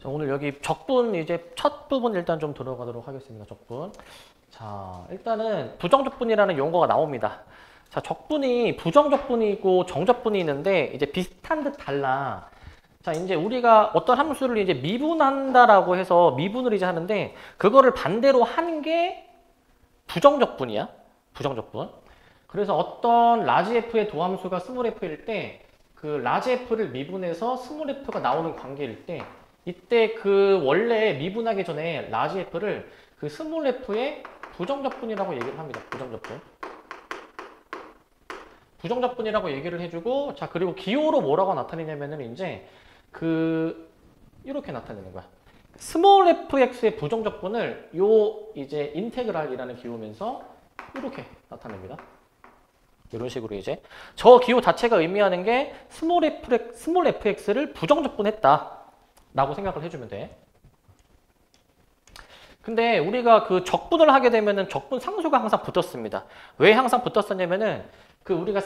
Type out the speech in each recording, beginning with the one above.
자, 오늘 여기 적분 이제 첫 부분 일단 좀 들어가도록 하겠습니다. 적분. 자, 일단은 부정적분이라는 용어가 나옵니다. 자, 적분이 부정적분이 있고 정적분이 있는데 이제 비슷한 듯 달라. 자, 이제 우리가 어떤 함수를 이제 미분한다라고 해서 미분을 이제 하는데 그거를 반대로 한 게 부정적분이야. 부정적분. 그래서 어떤 라지 F의 도함수가 스몰 F일 때 그 라지 F를 미분해서 스몰 F가 나오는 관계일 때 이때 그 원래 미분하기 전에 라지 F를 그 스몰 F의 부정적분이라고 얘기를 합니다. 부정적분. 부정적분이라고 얘기를 해주고, 자, 그리고 기호로 뭐라고 나타내냐면은 이제 이렇게 나타내는 거야. 스몰 fx의 부정적분을 이제 인테그랄이라는 기호면서 이렇게 나타냅니다. 이런 식으로 이제 저 기호 자체가 의미하는 게 스몰 fx를 부정적분했다 라고 생각을 해주면 돼. 근데 우리가 그 적분을 하게 되면은 적분 상수가 항상 붙었습니다. 왜 항상 붙었었냐면은 우리가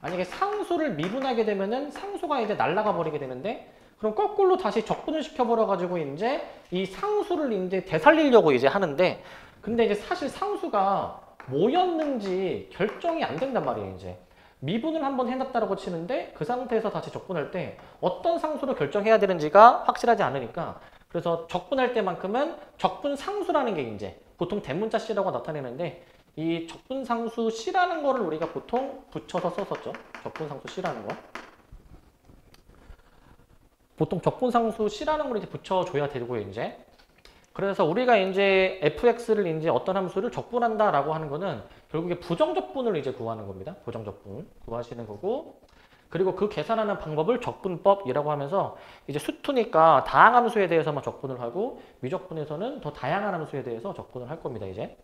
만약에 상수를 미분하게 되면은 상수가 이제 날아가 버리게 되는데 그럼 거꾸로 다시 적분을 시켜버려 가지고 이제 이 상수를 이제 되살리려고 이제 하는데 근데 이제 사실 상수가 뭐였는지 결정이 안 된단 말이에요, 이제. 미분을 한번 해놨다라고 치는데 그 상태에서 다시 적분할 때 어떤 상수로 결정해야 되는지가 확실하지 않으니까 그래서 적분할 때만큼은 적분 상수라는 게 이제 보통 대문자 C라고 나타내는데 이 적분 상수 C라는 거를 우리가 보통 붙여서 썼었죠. 적분 상수 C라는 거. 보통 적분 상수 C라는 걸 이제 붙여줘야 되고요, 이제. 그래서 우리가 이제 fx를 이제 어떤 함수를 적분한다라고 하는 거는 결국에 부정적분을 이제 구하는 겁니다. 부정적분 구하시는 거고. 그리고 그 계산하는 방법을 적분법이라고 하면서 이제 수투니까 다항 함수에 대해서만 적분을 하고 미적분에서는 더 다양한 함수에 대해서 적분을 할 겁니다, 이제.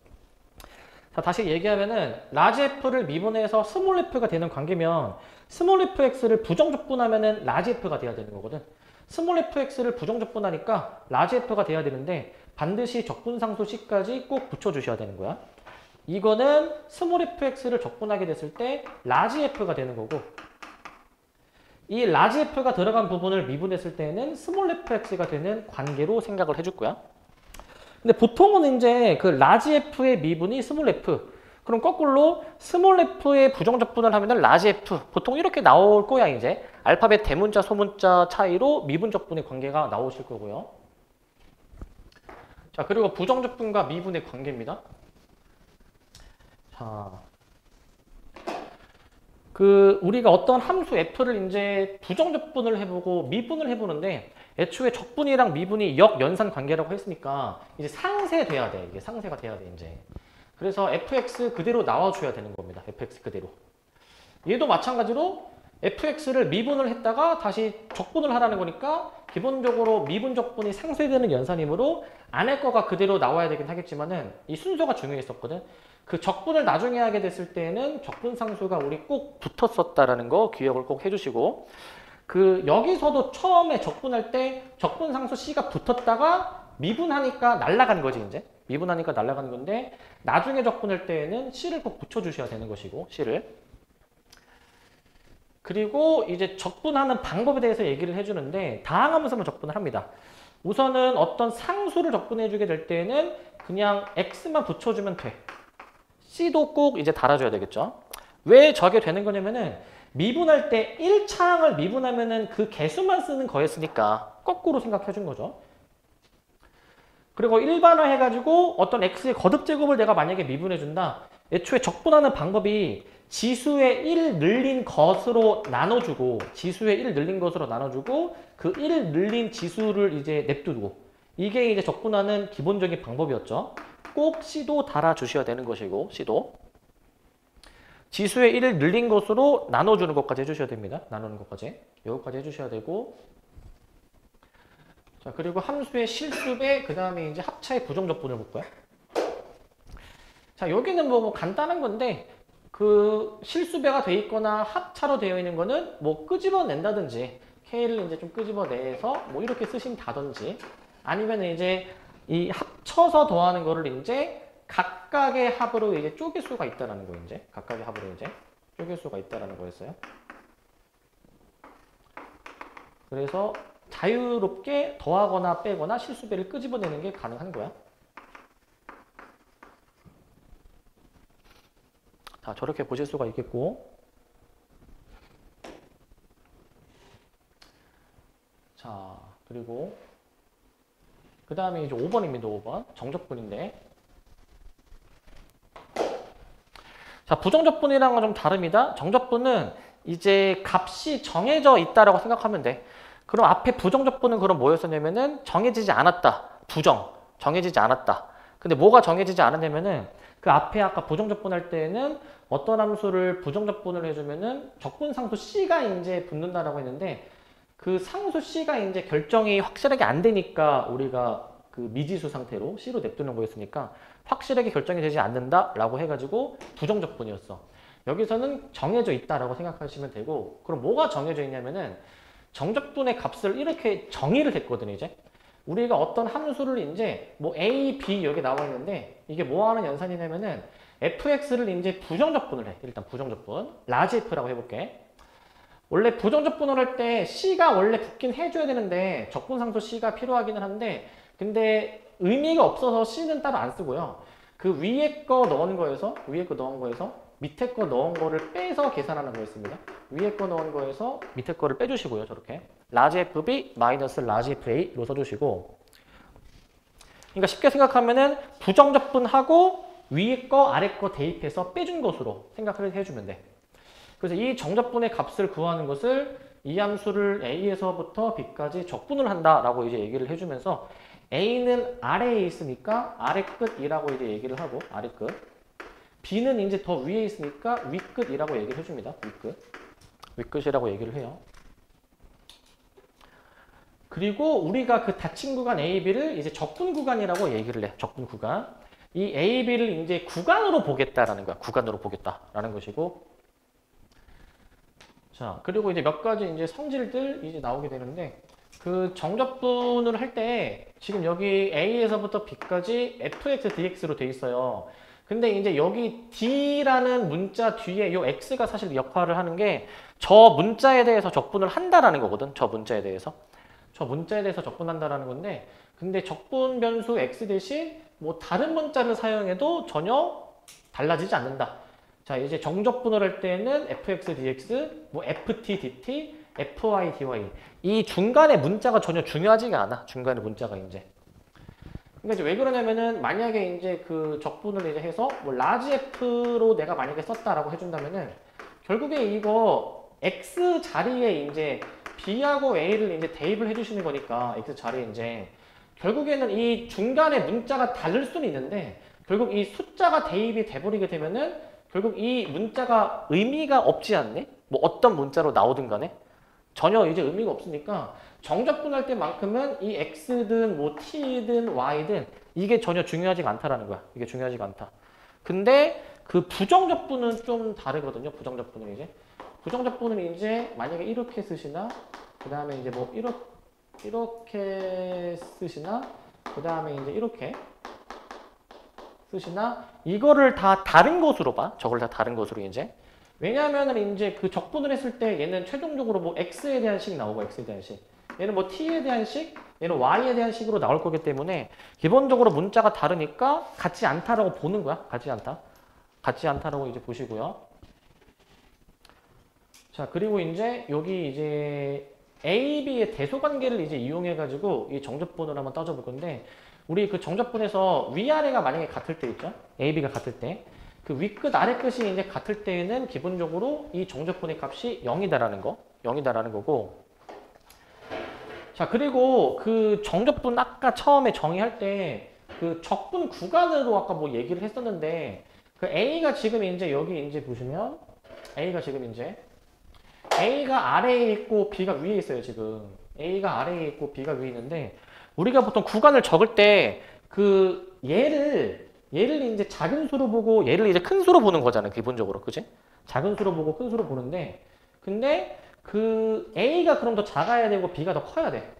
자, 다시 얘기하면은 라지 f를 미분해서 스몰 f가 되는 관계면 스몰 fx를 부정적분하면은 라지 f가 돼야 되는 거거든. 스몰 fx를 부정적분하니까 라지 f가 돼야 되는데 반드시 적분상수 c까지 꼭 붙여주셔야 되는 거야. 이거는 스몰 fx를 적분하게 됐을 때 라지 f가 되는 거고 이 라지 f가 들어간 부분을 미분했을 때는 스몰 fx가 되는 관계로 생각을 해줄 거야. 근데 보통은 이제 그 라지 f의 미분이 스몰 f. 그럼 거꾸로 스몰 f의 부정적분을 하면은 라지 f. 보통 이렇게 나올 거야, 이제. 알파벳 대문자, 소문자 차이로 미분적분의 관계가 나오실 거고요. 자, 그리고 부정적분과 미분의 관계입니다. 자. 우리가 어떤 함수 f를 이제 부정적분을 해보고 미분을 해보는데 애초에 적분이랑 미분이 역연산 관계라고 했으니까 이제 상쇄돼야 돼. 이게 상쇄가 돼야 돼, 이제. 그래서 fx 그대로 나와줘야 되는 겁니다. fx 그대로. 얘도 마찬가지로 fx를 미분을 했다가 다시 적분을 하라는 거니까 기본적으로 미분 적분이 상쇄되는 연산이므로 안에 거가 그대로 나와야 되긴 하겠지만은 이 순서가 중요했었거든. 그 적분을 나중에 하게 됐을 때는 적분 상수가 우리 꼭 붙었었다라는 거 기억을 꼭 해주시고 여기서도 처음에 적분할 때 적분 상수 C가 붙었다가 미분하니까 날아간 거지, 이제. 미분하니까 날아간 건데 나중에 적분할 때에는 C를 꼭 붙여주셔야 되는 것이고 C를. 그리고 이제 적분하는 방법에 대해서 얘기를 해주는데 다항하면서만 적분을 합니다. 우선은 어떤 상수를 적분해주게 될 때는 그냥 X만 붙여주면 돼. C도 꼭 이제 달아줘야 되겠죠. 왜 저게 되는 거냐면은 미분할 때 1차항을 미분하면은 그 개수만 쓰는 거였으니까 거꾸로 생각해 준 거죠. 그리고 일반화 해가지고 어떤 x의 거듭제곱을 내가 만약에 미분해 준다. 애초에 적분하는 방법이 지수의 1 늘린 것으로 나눠주고 지수의 1 늘린 것으로 나눠주고 그 1 늘린 지수를 이제 냅두고 이게 이제 적분하는 기본적인 방법이었죠. 꼭 C도 달아주셔야 되는 것이고 C도 지수의 1을 늘린 것으로 나눠주는 것까지 해주셔야 됩니다. 나누는 것까지. 여기까지 해주셔야 되고 자, 그리고 함수의 실수배 그 다음에 이제 합차의 부정적분을 볼 거야. 자, 여기는 뭐 간단한 건데 그 실수배가 돼 있거나 합차로 되어 있는 거는 뭐 끄집어낸다든지 K를 이제 좀 끄집어내서 뭐 이렇게 쓰신다든지 아니면 이제 이 합쳐서 더하는 거를 이제 각각의 합으로 이제 쪼갤 수가 있다라는 거 이제 각각의 합으로 이제 쪼갤 수가 있다라는 거였어요. 그래서 자유롭게 더하거나 빼거나 실수배를 끄집어내는 게 가능한 거야. 자, 저렇게 보실 수가 있겠고. 자, 그리고 그 다음에 이제 5번입니다. 5번. 정적분인데. 자, 부정적분이랑 건 좀 다릅니다. 정적분은 이제 값이 정해져 있다라고 생각하면 돼. 그럼 앞에 부정적분은 그럼 뭐였었냐면은 정해지지 않았다. 부정. 정해지지 않았다. 근데 뭐가 정해지지 않았냐면은 그 앞에 아까 부정적분 할 때는 어떤 함수를 부정적분을 해주면은 적분 상수 C가 이제 붙는다라고 했는데 그 상수 C가 이제 결정이 확실하게 안 되니까 우리가 그 미지수 상태로 C로 냅두는 거였으니까 확실하게 결정이 되지 않는다라고 해가지고 부정적분이었어. 여기서는 정해져 있다라고 생각하시면 되고, 그럼 뭐가 정해져 있냐면은 정적분의 값을 이렇게 정의를 했거든. 이제 우리가 어떤 함수를 이제 뭐 A, B 여기 나와 있는데 이게 뭐 하는 연산이냐면은 fx를 이제 부정적분을 해. 일단 부정적분 라지 f라고 해볼게. 원래 부정적분을 할 때 C가 원래 붙긴 해줘야 되는데 적분상수 C가 필요하기는 한데 근데 의미가 없어서 C는 따로 안 쓰고요. 그 위에 거 넣은 거에서 밑에 거 넣은 거를 빼서 계산하는 거였습니다. 위에 거 넣은 거에서 밑에 거를 빼주시고요. 저렇게 라지 FB 마이너스 라지 FA로 써주시고, 그러니까 쉽게 생각하면은 부정적분하고 위에 거 아래 거 대입해서 빼준 것으로 생각을 해주면 돼. 그래서 이 정적분의 값을 구하는 것을 이 함수를 A에서부터 B까지 적분을 한다라고 이제 얘기를 해주면서 A는 아래에 있으니까 아래 끝이라고 이제 얘기를 하고 아래 끝. B는 이제 더 위에 있으니까 위 끝이라고 얘기를 해줍니다. 위 끝. 위 끝이라고 얘기를 해요. 그리고 우리가 그 닫힌 구간 A, B를 이제 적분 구간이라고 얘기를 해. 적분 구간. 이 A, B를 이제 구간으로 보겠다라는 거야. 구간으로 보겠다라는 것이고. 자, 그리고 이제 몇 가지 이제 성질들 이제 나오게 되는데, 그 정적분을 할 때 지금 여기 A에서부터 B까지 fx, dx로 돼 있어요. 근데 이제 여기 D라는 문자 뒤에 요 X가 사실 역할을 하는 게 저 문자에 대해서 적분을 한다라는 거거든. 저 문자에 대해서. 저 문자에 대해서 적분한다라는 건데, 근데 적분 변수 X 대신 뭐 다른 문자를 사용해도 전혀 달라지지 않는다. 자, 이제 정적분을 할 때는 fx, dx, 뭐 ft, dt, fy, dy. 이 중간에 문자가 전혀 중요하지가 않아. 중간에 문자가 이제. 그러니까 이제 왜 그러냐면은 만약에 이제 그 적분을 이제 해서 뭐 라지 f로 내가 만약에 썼다라고 해준다면은 결국에 이거 x 자리에 이제 b하고 a를 이제 대입을 해주시는 거니까 x 자리에 이제 결국에는 이 중간에 문자가 다를 수는 있는데 결국 이 숫자가 대입이 돼버리게 되면은 결국 이 문자가 의미가 없지 않네? 뭐 어떤 문자로 나오든 간에 전혀 이제 의미가 없으니까 정적분할 때만큼은 이 x든 뭐 t든 y든 이게 전혀 중요하지가 않다라는 거야. 이게 중요하지가 않다. 근데 그 부정적분은 좀 다르거든요. 부정적분은 이제 부정적분은 이제 만약에 이렇게 쓰시나 그 다음에 이제 뭐 이렇게 쓰시나 그 다음에 이제 이렇게 쓰시나 이거를 다 다른 것으로 봐. 저걸 다 다른 것으로 이제. 왜냐하면은 이제 그 적분을 했을 때 얘는 최종적으로 뭐 x에 대한 식 나오고 x에 대한 식. 얘는 뭐 t에 대한 식, 얘는 y에 대한 식으로 나올 거기 때문에 기본적으로 문자가 다르니까 같지 않다라고 보는 거야. 같지 않다. 같지 않다라고 이제 보시고요. 자, 그리고 이제 여기 이제 A, B의 대소 관계를 이제 이용해 가지고 이 정적분을 한번 따져 볼 건데 우리 그 정적분에서 위아래가 만약에 같을 때 있죠? A, B가 같을 때. 그 윗끝, 아래끝이 이제 같을 때에는 기본적으로 이 정적분의 값이 0이다라는 거. 0이다라는 거고. 자, 그리고 그 정적분 아까 처음에 정의할 때 그 적분 구간으로 아까 뭐 얘기를 했었는데 그 A가 지금 이제 여기 이제 보시면 A가 지금 이제 A가 아래에 있고 B가 위에 있어요, 지금. A가 아래에 있고 B가 위에 있는데 우리가 보통 구간을 적을 때 그 얘를 이제 작은 수로 보고 얘를 이제 큰 수로 보는 거잖아요. 기본적으로. 그지? 작은 수로 보고 큰 수로 보는데 근데 그 A가 그럼 더 작아야 되고 B가 더 커야 돼.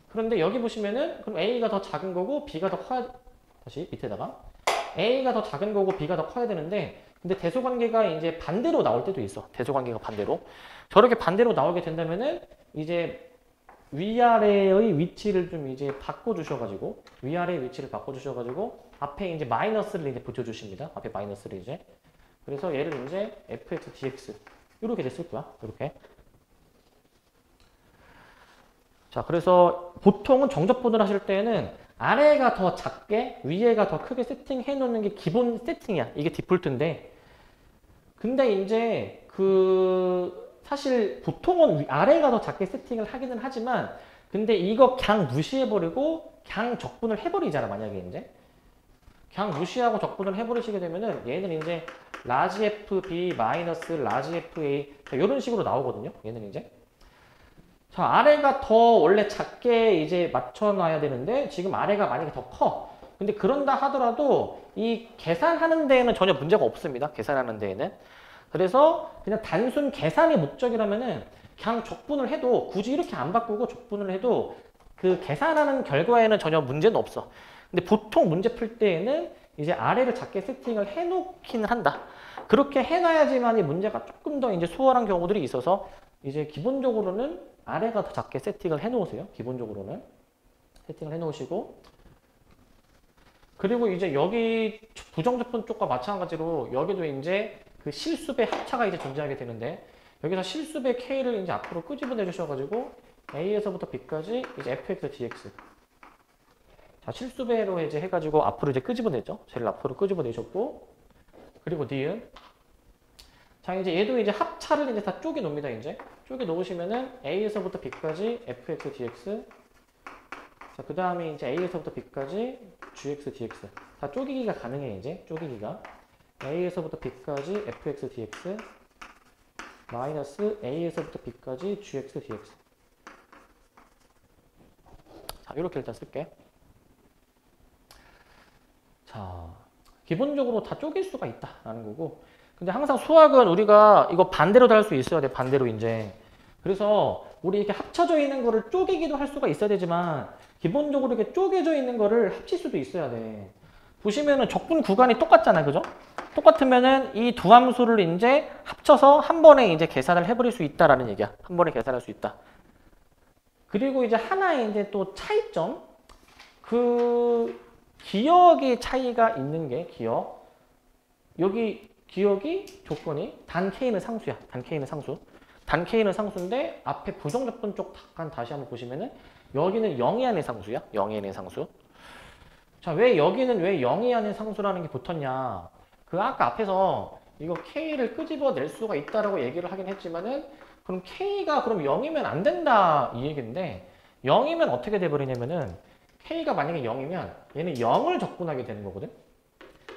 그런데 여기 보시면은 그럼 A가 더 작은 거고 B가 더 커야 다시 밑에다가 A가 더 작은 거고 B가 더 커야 되는데 근데 대소관계가 이제 반대로 나올 때도 있어. 대소관계가 반대로. 저렇게 반대로 나오게 된다면은 이제 위아래의 위치를 좀 이제 바꿔주셔가지고 위아래의 위치를 바꿔주셔가지고 앞에 이제 마이너스를 이제 붙여주십니다. 앞에 마이너스를 이제 그래서 얘를 이제 fx dx 이렇게 이제 쓸 거야. 이렇게. 자, 그래서 보통은 정적분을 하실 때는 아래가 더 작게 위에가 더 크게 세팅해 놓는 게 기본 세팅이야. 이게 디폴트인데 근데 이제 사실 보통은 아래가 더 작게 세팅을 하기는 하지만 근데 이거 그냥 무시해버리고 그냥 적분을 해버리잖아. 만약에 이제 그냥 무시하고 적분을 해버리시게 되면은 얘는 이제 라지 FB 마이너스 라지 FA 이런 식으로 나오거든요. 얘는 이제 자 아래가 더 원래 작게 이제 맞춰놔야 되는데 지금 아래가 만약에 더 커. 근데 그런다 하더라도 이 계산하는 데에는 전혀 문제가 없습니다. 계산하는 데에는. 그래서 그냥 단순 계산이 목적이라면은 그냥 적분을 해도 굳이 이렇게 안 바꾸고 적분을 해도 그 계산하는 결과에는 전혀 문제는 없어. 근데 보통 문제 풀 때에는 이제 아래를 작게 세팅을 해놓기는 한다. 그렇게 해놔야지만 이 문제가 조금 더 이제 수월한 경우들이 있어서 이제 기본적으로는 아래가 더 작게 세팅을 해놓으세요. 기본적으로는 세팅을 해놓으시고 그리고 이제 여기 부정적분 쪽과 마찬가지로 여기도 이제 그 실수배 합차가 이제 존재하게 되는데 여기서 실수배 K를 이제 앞으로 끄집어내 주셔가지고 A에서부터 B까지 이제 fx dx 자 실수배로 이제 해가지고 앞으로 이제 끄집어내죠. 제일 앞으로 끄집어내셨고 그리고 니은 자 이제 얘도 이제 합차를 이제 다 쪼개 놓습니다. 이제 쪼개 놓으시면은 A에서부터 B까지 fx dx 자 그 다음에 이제 A에서부터 B까지 gx dx 다 쪼개기가 가능해. 이제 쪼개기가 A에서부터 B까지 fx dx 마이너스 A에서부터 B까지 gx dx 자 이렇게 일단 쓸게. 자 기본적으로 다 쪼갤 수가 있다라는 거고 근데 항상 수학은 우리가 이거 반대로도 할 수 있어야 돼. 반대로 이제 그래서 우리 이렇게 합쳐져 있는 거를 쪼개기도 할 수가 있어야 되지만 기본적으로 이렇게 쪼개져 있는 거를 합칠 수도 있어야 돼. 보시면은 적분 구간이 똑같잖아요. 그죠? 똑같으면은 이 두 함수를 이제 합쳐서 한 번에 이제 계산을 해버릴 수 있다라는 얘기야. 한 번에 계산할 수 있다. 그리고 이제 하나의 이제 또 차이점. 기억의 차이가 있는 게 기억. 여기 기억이 조건이 단 K는 상수야. 단 K는 상수. 단 K는 상수인데 앞에 부정적분 쪽 잠깐 다시 한번 보시면은 여기는 0이 아닌 상수야. 0이 아닌 상수. 자, 왜 여기는 왜 0이 아닌 상수라는 게 붙었냐. 아까 앞에서 이거 K를 끄집어낼 수가 있다라고 얘기를 하긴 했지만은 그럼 K가 그럼 0이면 안 된다 이 얘기인데 0이면 어떻게 돼버리냐면은 K가 만약에 0이면 얘는 0을 적분하게 되는 거거든.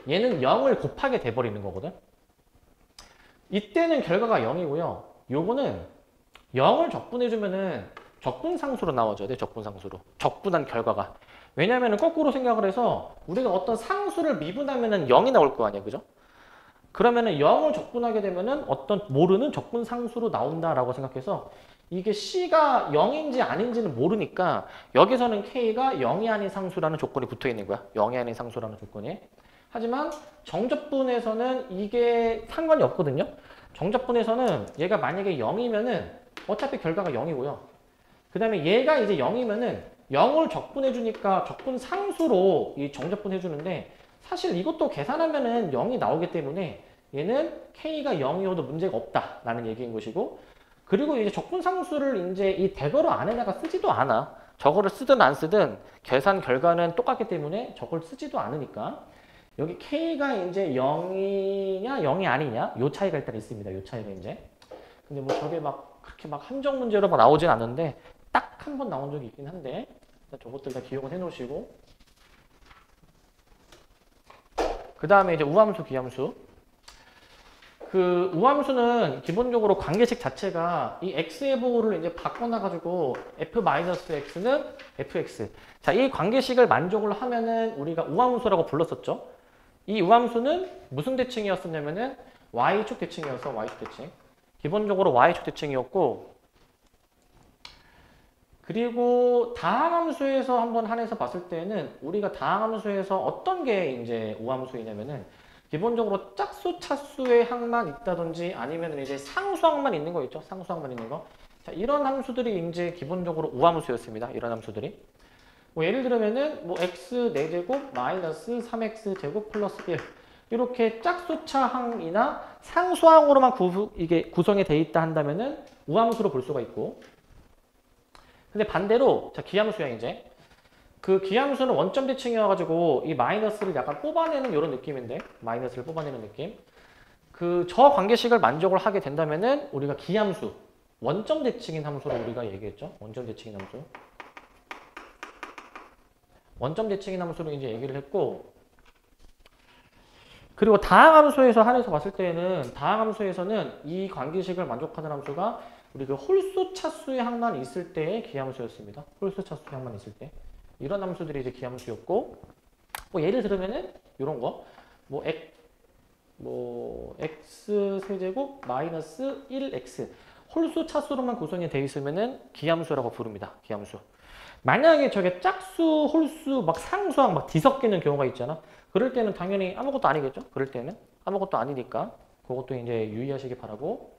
얘는 0을 곱하게 돼버리는 거거든. 이때는 결과가 0이고요. 요거는 0을 적분해주면은 적분상수로 나와줘야 돼. 적분상수로. 적분한 결과가. 왜냐면은 거꾸로 생각을 해서 우리가 어떤 상수를 미분하면은 0이 나올 거 아니야. 그죠? 그러면은 0을 적분하게 되면은 어떤 모르는 적분상수로 나온다라고 생각해서 이게 C가 0인지 아닌지는 모르니까 여기서는 K가 0이 아닌 상수라는 조건이 붙어 있는 거야. 0이 아닌 상수라는 조건이. 하지만 정적분에서는 이게 상관이 없거든요. 정적분에서는 얘가 만약에 0이면은 어차피 결과가 0이고요. 그 다음에 얘가 이제 0이면은 0을 적분해 주니까 적분 상수로 이 정적분 해주는데 사실 이것도 계산하면은 0이 나오기 때문에 얘는 K가 0이어도 문제가 없다라는 얘기인 것이고 그리고 이제 적분 상수를 이제 이 대괄호 안에다가 쓰지도 않아. 저거를 쓰든 안 쓰든 계산 결과는 똑같기 때문에 저걸 쓰지도 않으니까 여기 K가 이제 0이냐 0이 아니냐 요 차이가 일단 있습니다. 요 차이가 이제 근데 뭐 저게 막 그렇게 막 함정 문제로 막 나오진 않는데 딱 한 번 나온 적이 있긴 한데 일단 저것들 다 기억을 해 놓으시고 그 다음에 이제 우함수 기함수 우함수는 기본적으로 관계식 자체가 이 x의 보호를 이제 바꿔놔가지고 f-x는 fx 자, 이 관계식을 만족을 하면은 우리가 우함수라고 불렀었죠. 이 우함수는 무슨 대칭이었었냐면은 y축 대칭이었어. y축 대칭 기본적으로 y축 대칭이었고 그리고 다항함수에서 한번 한해서 봤을 때는 우리가 다항함수에서 어떤 게 이제 우함수이냐면은 기본적으로 짝수, 차수의 항만 있다든지 아니면 이제 상수항만 있는 거 있죠. 상수항만 있는 거. 자, 이런 함수들이 이제 기본적으로 우함수였습니다. 이런 함수들이. 뭐 예를 들면은 뭐 x 4제곱 마이너스 3x 제곱 플러스 1 이렇게 짝수차항이나 상수항으로만 이게 구성이 돼 있다 한다면은 우함수로 볼 수가 있고, 근데 반대로 자 기함수야 이제. 그 기함수는 원점 대칭이어가지고 이 마이너스를 약간 뽑아내는 이런 느낌인데, 마이너스를 뽑아내는 느낌. 그 저 관계식을 만족을 하게 된다면은 우리가 기함수, 원점 대칭인 함수로 우리가 얘기했죠. 원점 대칭인 함수. 원점 대칭인 함수로 이제 얘기를 했고, 그리고 다항함수에서 한해서 봤을 때는 다항함수에서는 이 관계식을 만족하는 함수가 우리 그 홀수 차수의 항만 있을 때의 기함수였습니다. 홀수 차수의 항만 있을 때. 이런 함수들이 이제 기함수였고, 뭐 예를 들면은 이런 거, x 세제곱 마이너스 1x 홀수 차수로만 구성이 되어 있으면은 기함수라고 부릅니다. 기함수. 만약에 저게 짝수, 홀수, 막 상수항 막 뒤섞이는 경우가 있잖아. 그럴 때는 당연히 아무것도 아니겠죠. 그럴 때는 아무것도 아니니까 그것도 이제 유의하시기 바라고.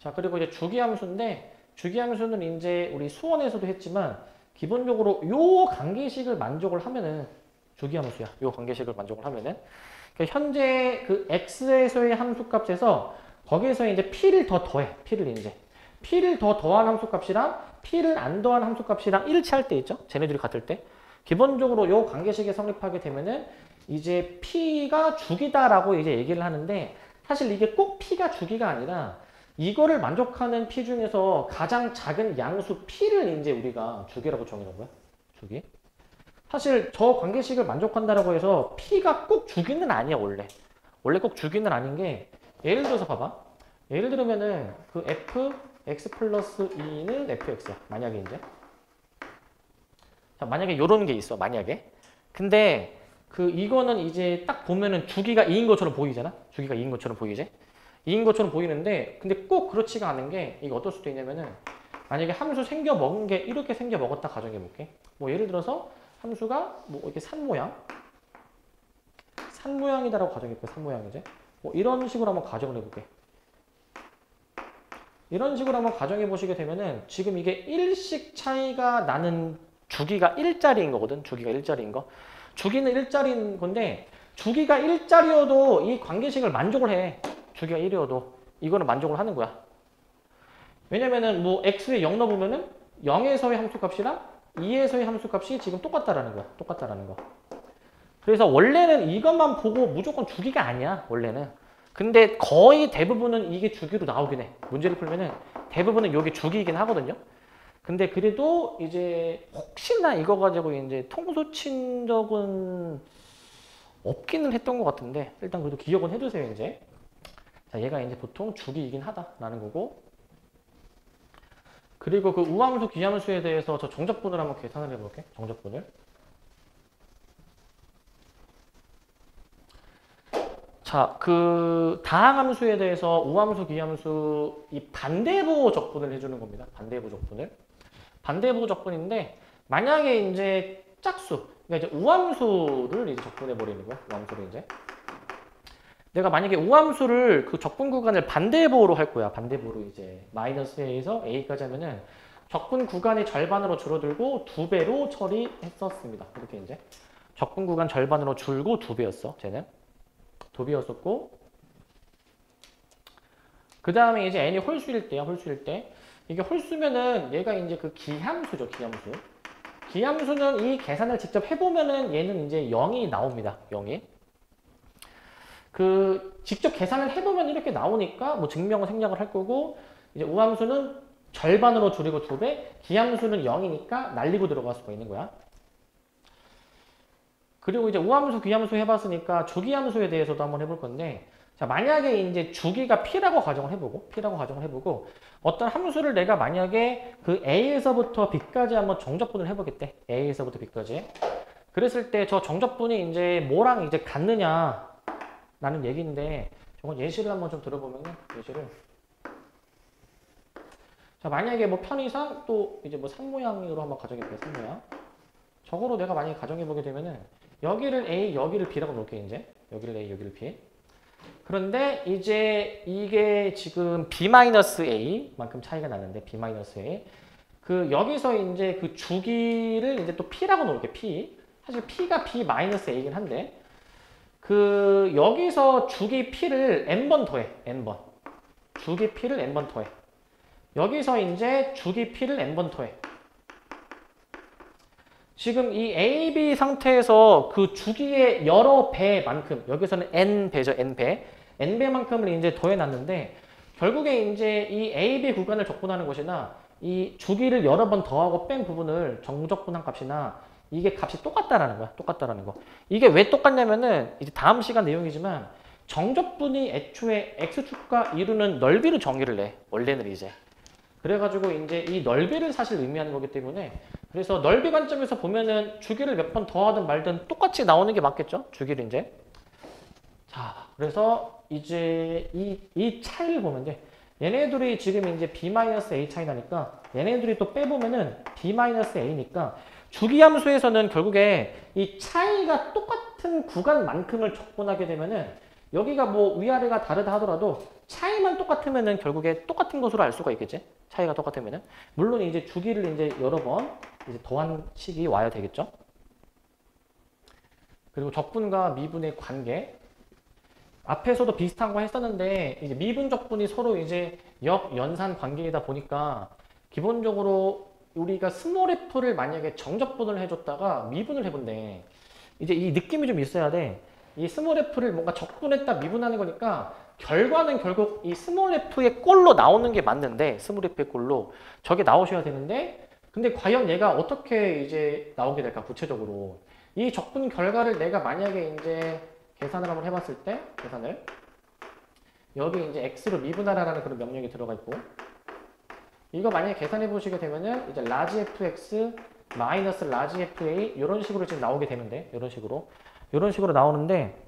자, 그리고 이제 주기함수인데, 주기함수는 이제 우리 수원에서도 했지만 기본적으로 요 관계식을 만족을 하면은 주기함수야. 요 관계식을 만족을 하면은 그러니까 현재 그 x에서의 함수값에서 거기에서 이제 p를 더 더해. p를 더 더한 함수값이랑 p를 안 더한 함수값이랑 일치할 때 있죠. 쟤네들이 같을 때. 기본적으로 요 관계식이 성립하게 되면은 이제 p가 주기다라고 이제 얘기를 하는데, 사실 이게 꼭 p가 주기가 아니라 이거를 만족하는 p 중에서 가장 작은 양수 p를 이제 우리가 주기라고 정해놓은 거야. 주기. 사실 저 관계식을 만족한다라고 해서 p가 꼭 주기는 아니야, 원래. 원래 꼭 주기는 아닌 게, 예를 들어서 봐봐. 예를 들면은 그 f x 플러스 2는 fx야. 만약에 이제. 자, 만약에 요런 게 있어. 만약에. 근데 그 이거는 이제 딱 보면은 주기가 2인 것처럼 보이잖아. 주기가 2인 것처럼 보이지? 2인 것처럼 보이는데, 근데 꼭 그렇지가 않은 게, 이게 어떨 수도 있냐면은 만약에 함수 생겨 먹은 게 이렇게 생겨 먹었다 가정해 볼게. 뭐 예를 들어서 함수가 뭐 이렇게 산 모양이다라고 가정해 볼게. 산 모양이지. 뭐 이런 식으로 한번 가정을 해볼게. 이런 식으로 한번 가정해 보시게 되면은 지금 이게 일씩 차이가 나는 주기가 1짜리인 거거든. 주기가 1짜리인 거. 주기는 1짜리인 건데, 주기가 1짜리여도 이 관계식을 만족을 해. 주기가 1이어도 이거는 만족을 하는 거야. 왜냐면은 뭐 x에 0 넣어보면은 0에서의 함수값이랑 2에서의 함수값이 지금 똑같다라는 거야. 똑같다라는 거. 그래서 원래는 이것만 보고 무조건 주기가 아니야. 원래는. 근데 거의 대부분은 이게 주기로 나오긴 해. 문제를 풀면은 대부분은 이게 주기이긴 하거든요. 근데 그래도 이제 혹시나 이거 가지고 이제 통수 친 적은 없기는 했던 것 같은데, 일단 그래도 기억은 해두세요, 이제. 자, 얘가 이제 보통 주기이긴 하다라는 거고. 그리고 그 우함수, 기함수에 대해서 저 정적분을 한번 계산을 해볼게. 정적분을. 자, 그 다항함수에 대해서 우함수, 기함수 이 반대부 적분을 해주는 겁니다. 반대부 적분을. 반대부 적분인데, 만약에 이제 짝수, 그러니까 이제 우함수를 이제 적분해 버리는 거야. 우함수를 이제. 내가 만약에 우함수를 그 적분 구간을 반대부호로 할 거야. 반대부호로 이제 마이너스 a에서 a까지 하면은 적분 구간이 절반으로 줄어들고 2배로 처리했었습니다. 이렇게 이제 적분 구간 절반으로 줄고 2배였어. 쟤는 2배였었고, 그 다음에 이제 n이 홀수일 때야. 홀수일 때. 이게 홀수면은 얘가 이제 그 기함수죠. 기함수. 기함수는 이 계산을 직접 해보면은 얘는 이제 0이 나옵니다. 0이. 그 직접 계산을 해보면 이렇게 나오니까 뭐 증명을 생략을 할 거고, 이제 우함수는 절반으로 줄이고 2배, 기함수는 0이니까 날리고 들어갈 수가 있는 거야. 그리고 이제 우함수, 기함수 해봤으니까 주기함수에 대해서도 한번 해볼 건데, 자, 만약에 이제 주기가 p라고 가정을 해보고, 어떤 함수를 내가 만약에 그 a에서부터 b까지 한번 정적분을 해보겠대. a에서부터 b까지. 그랬을 때 저 정적분이 이제 뭐랑 이제 같느냐 라는 얘기인데, 저건 예시를 한번 좀 들어보면요. 예시를. 자, 만약에 뭐 편의상 또 이제 뭐 산 모양으로 한번 가정해볼게요. 산 모양. 저거로 내가 만약에 가정해보게 되면은 여기를 A, 여기를 B라고 놓을게, 이제. 여기를 A, 여기를 B. 그런데 이제 이게 지금 B-A만큼 차이가 나는데 B-A. 그 여기서 이제 그 주기를 이제 또 P라고 놓을게 P. 사실 P가 B-A이긴 한데 그 여기서 주기 P를 n번 더해. n번. 주기 P를 n번 더해. 여기서 이제 주기 P를 n번 더해. 지금 이 A, B 상태에서 그 주기의 여러 배만큼, 여기서는 n배죠, n배. n배만큼을 이제 더해놨는데, 결국에 이제 이 A, B 구간을 적분하는 것이나, 이 주기를 여러 번 더하고 뺀 부분을 정적분한 값이나, 이게 값이 똑같다라는 거야, 똑같다라는 거. 이게 왜 똑같냐면은, 이제 다음 시간 내용이지만, 정적분이 애초에 x축과 이루는 넓이를 정의를 내, 원래는 이제. 그래가지고 이제 이 넓이를 사실 의미하는 거기 때문에 그래서 넓이 관점에서 보면은 주기를 몇 번 더하든 말든 똑같이 나오는 게 맞겠죠? 주기를 이제. 자, 그래서 이제 이 차이를 보면 돼. 얘네들이 지금 이제 B-A 차이 나니까 얘네들이 또 빼보면은 B-A니까 주기 함수에서는 결국에 이 차이가 똑같은 구간만큼을 적분하게 되면은 여기가 뭐 위아래가 다르다 하더라도 차이만 똑같으면은 결국에 똑같은 것으로 알 수가 있겠지? 차이가 똑같으면은. 물론 이제 주기를 이제 여러 번 이제 더한 식이 와야 되겠죠? 그리고 적분과 미분의 관계. 앞에서도 비슷한 거 했었는데, 이제 미분 적분이 서로 이제 역연산 관계이다 보니까, 기본적으로 우리가 스몰 f를 만약에 정적분을 해줬다가 미분을 해본대. 이제 이 느낌이 좀 있어야 돼. 이 스몰 f를 뭔가 적분했다 미분하는 거니까, 결과는 결국 이 스몰 f의 꼴로 나오는 게 맞는데, 스몰 f의 꼴로. 저게 나오셔야 되는데, 근데 과연 얘가 어떻게 이제 나오게 될까, 구체적으로. 이 적분 결과를 내가 만약에 이제 계산을 한번 해봤을 때, 여기 이제 x로 미분하라라는 그런 명령이 들어가 있고, 이거 만약에 계산해 보시게 되면은 이제 large fx 마이너스 large fa 이런 식으로 지금 나오게 되는데, 이런 식으로 나오는데,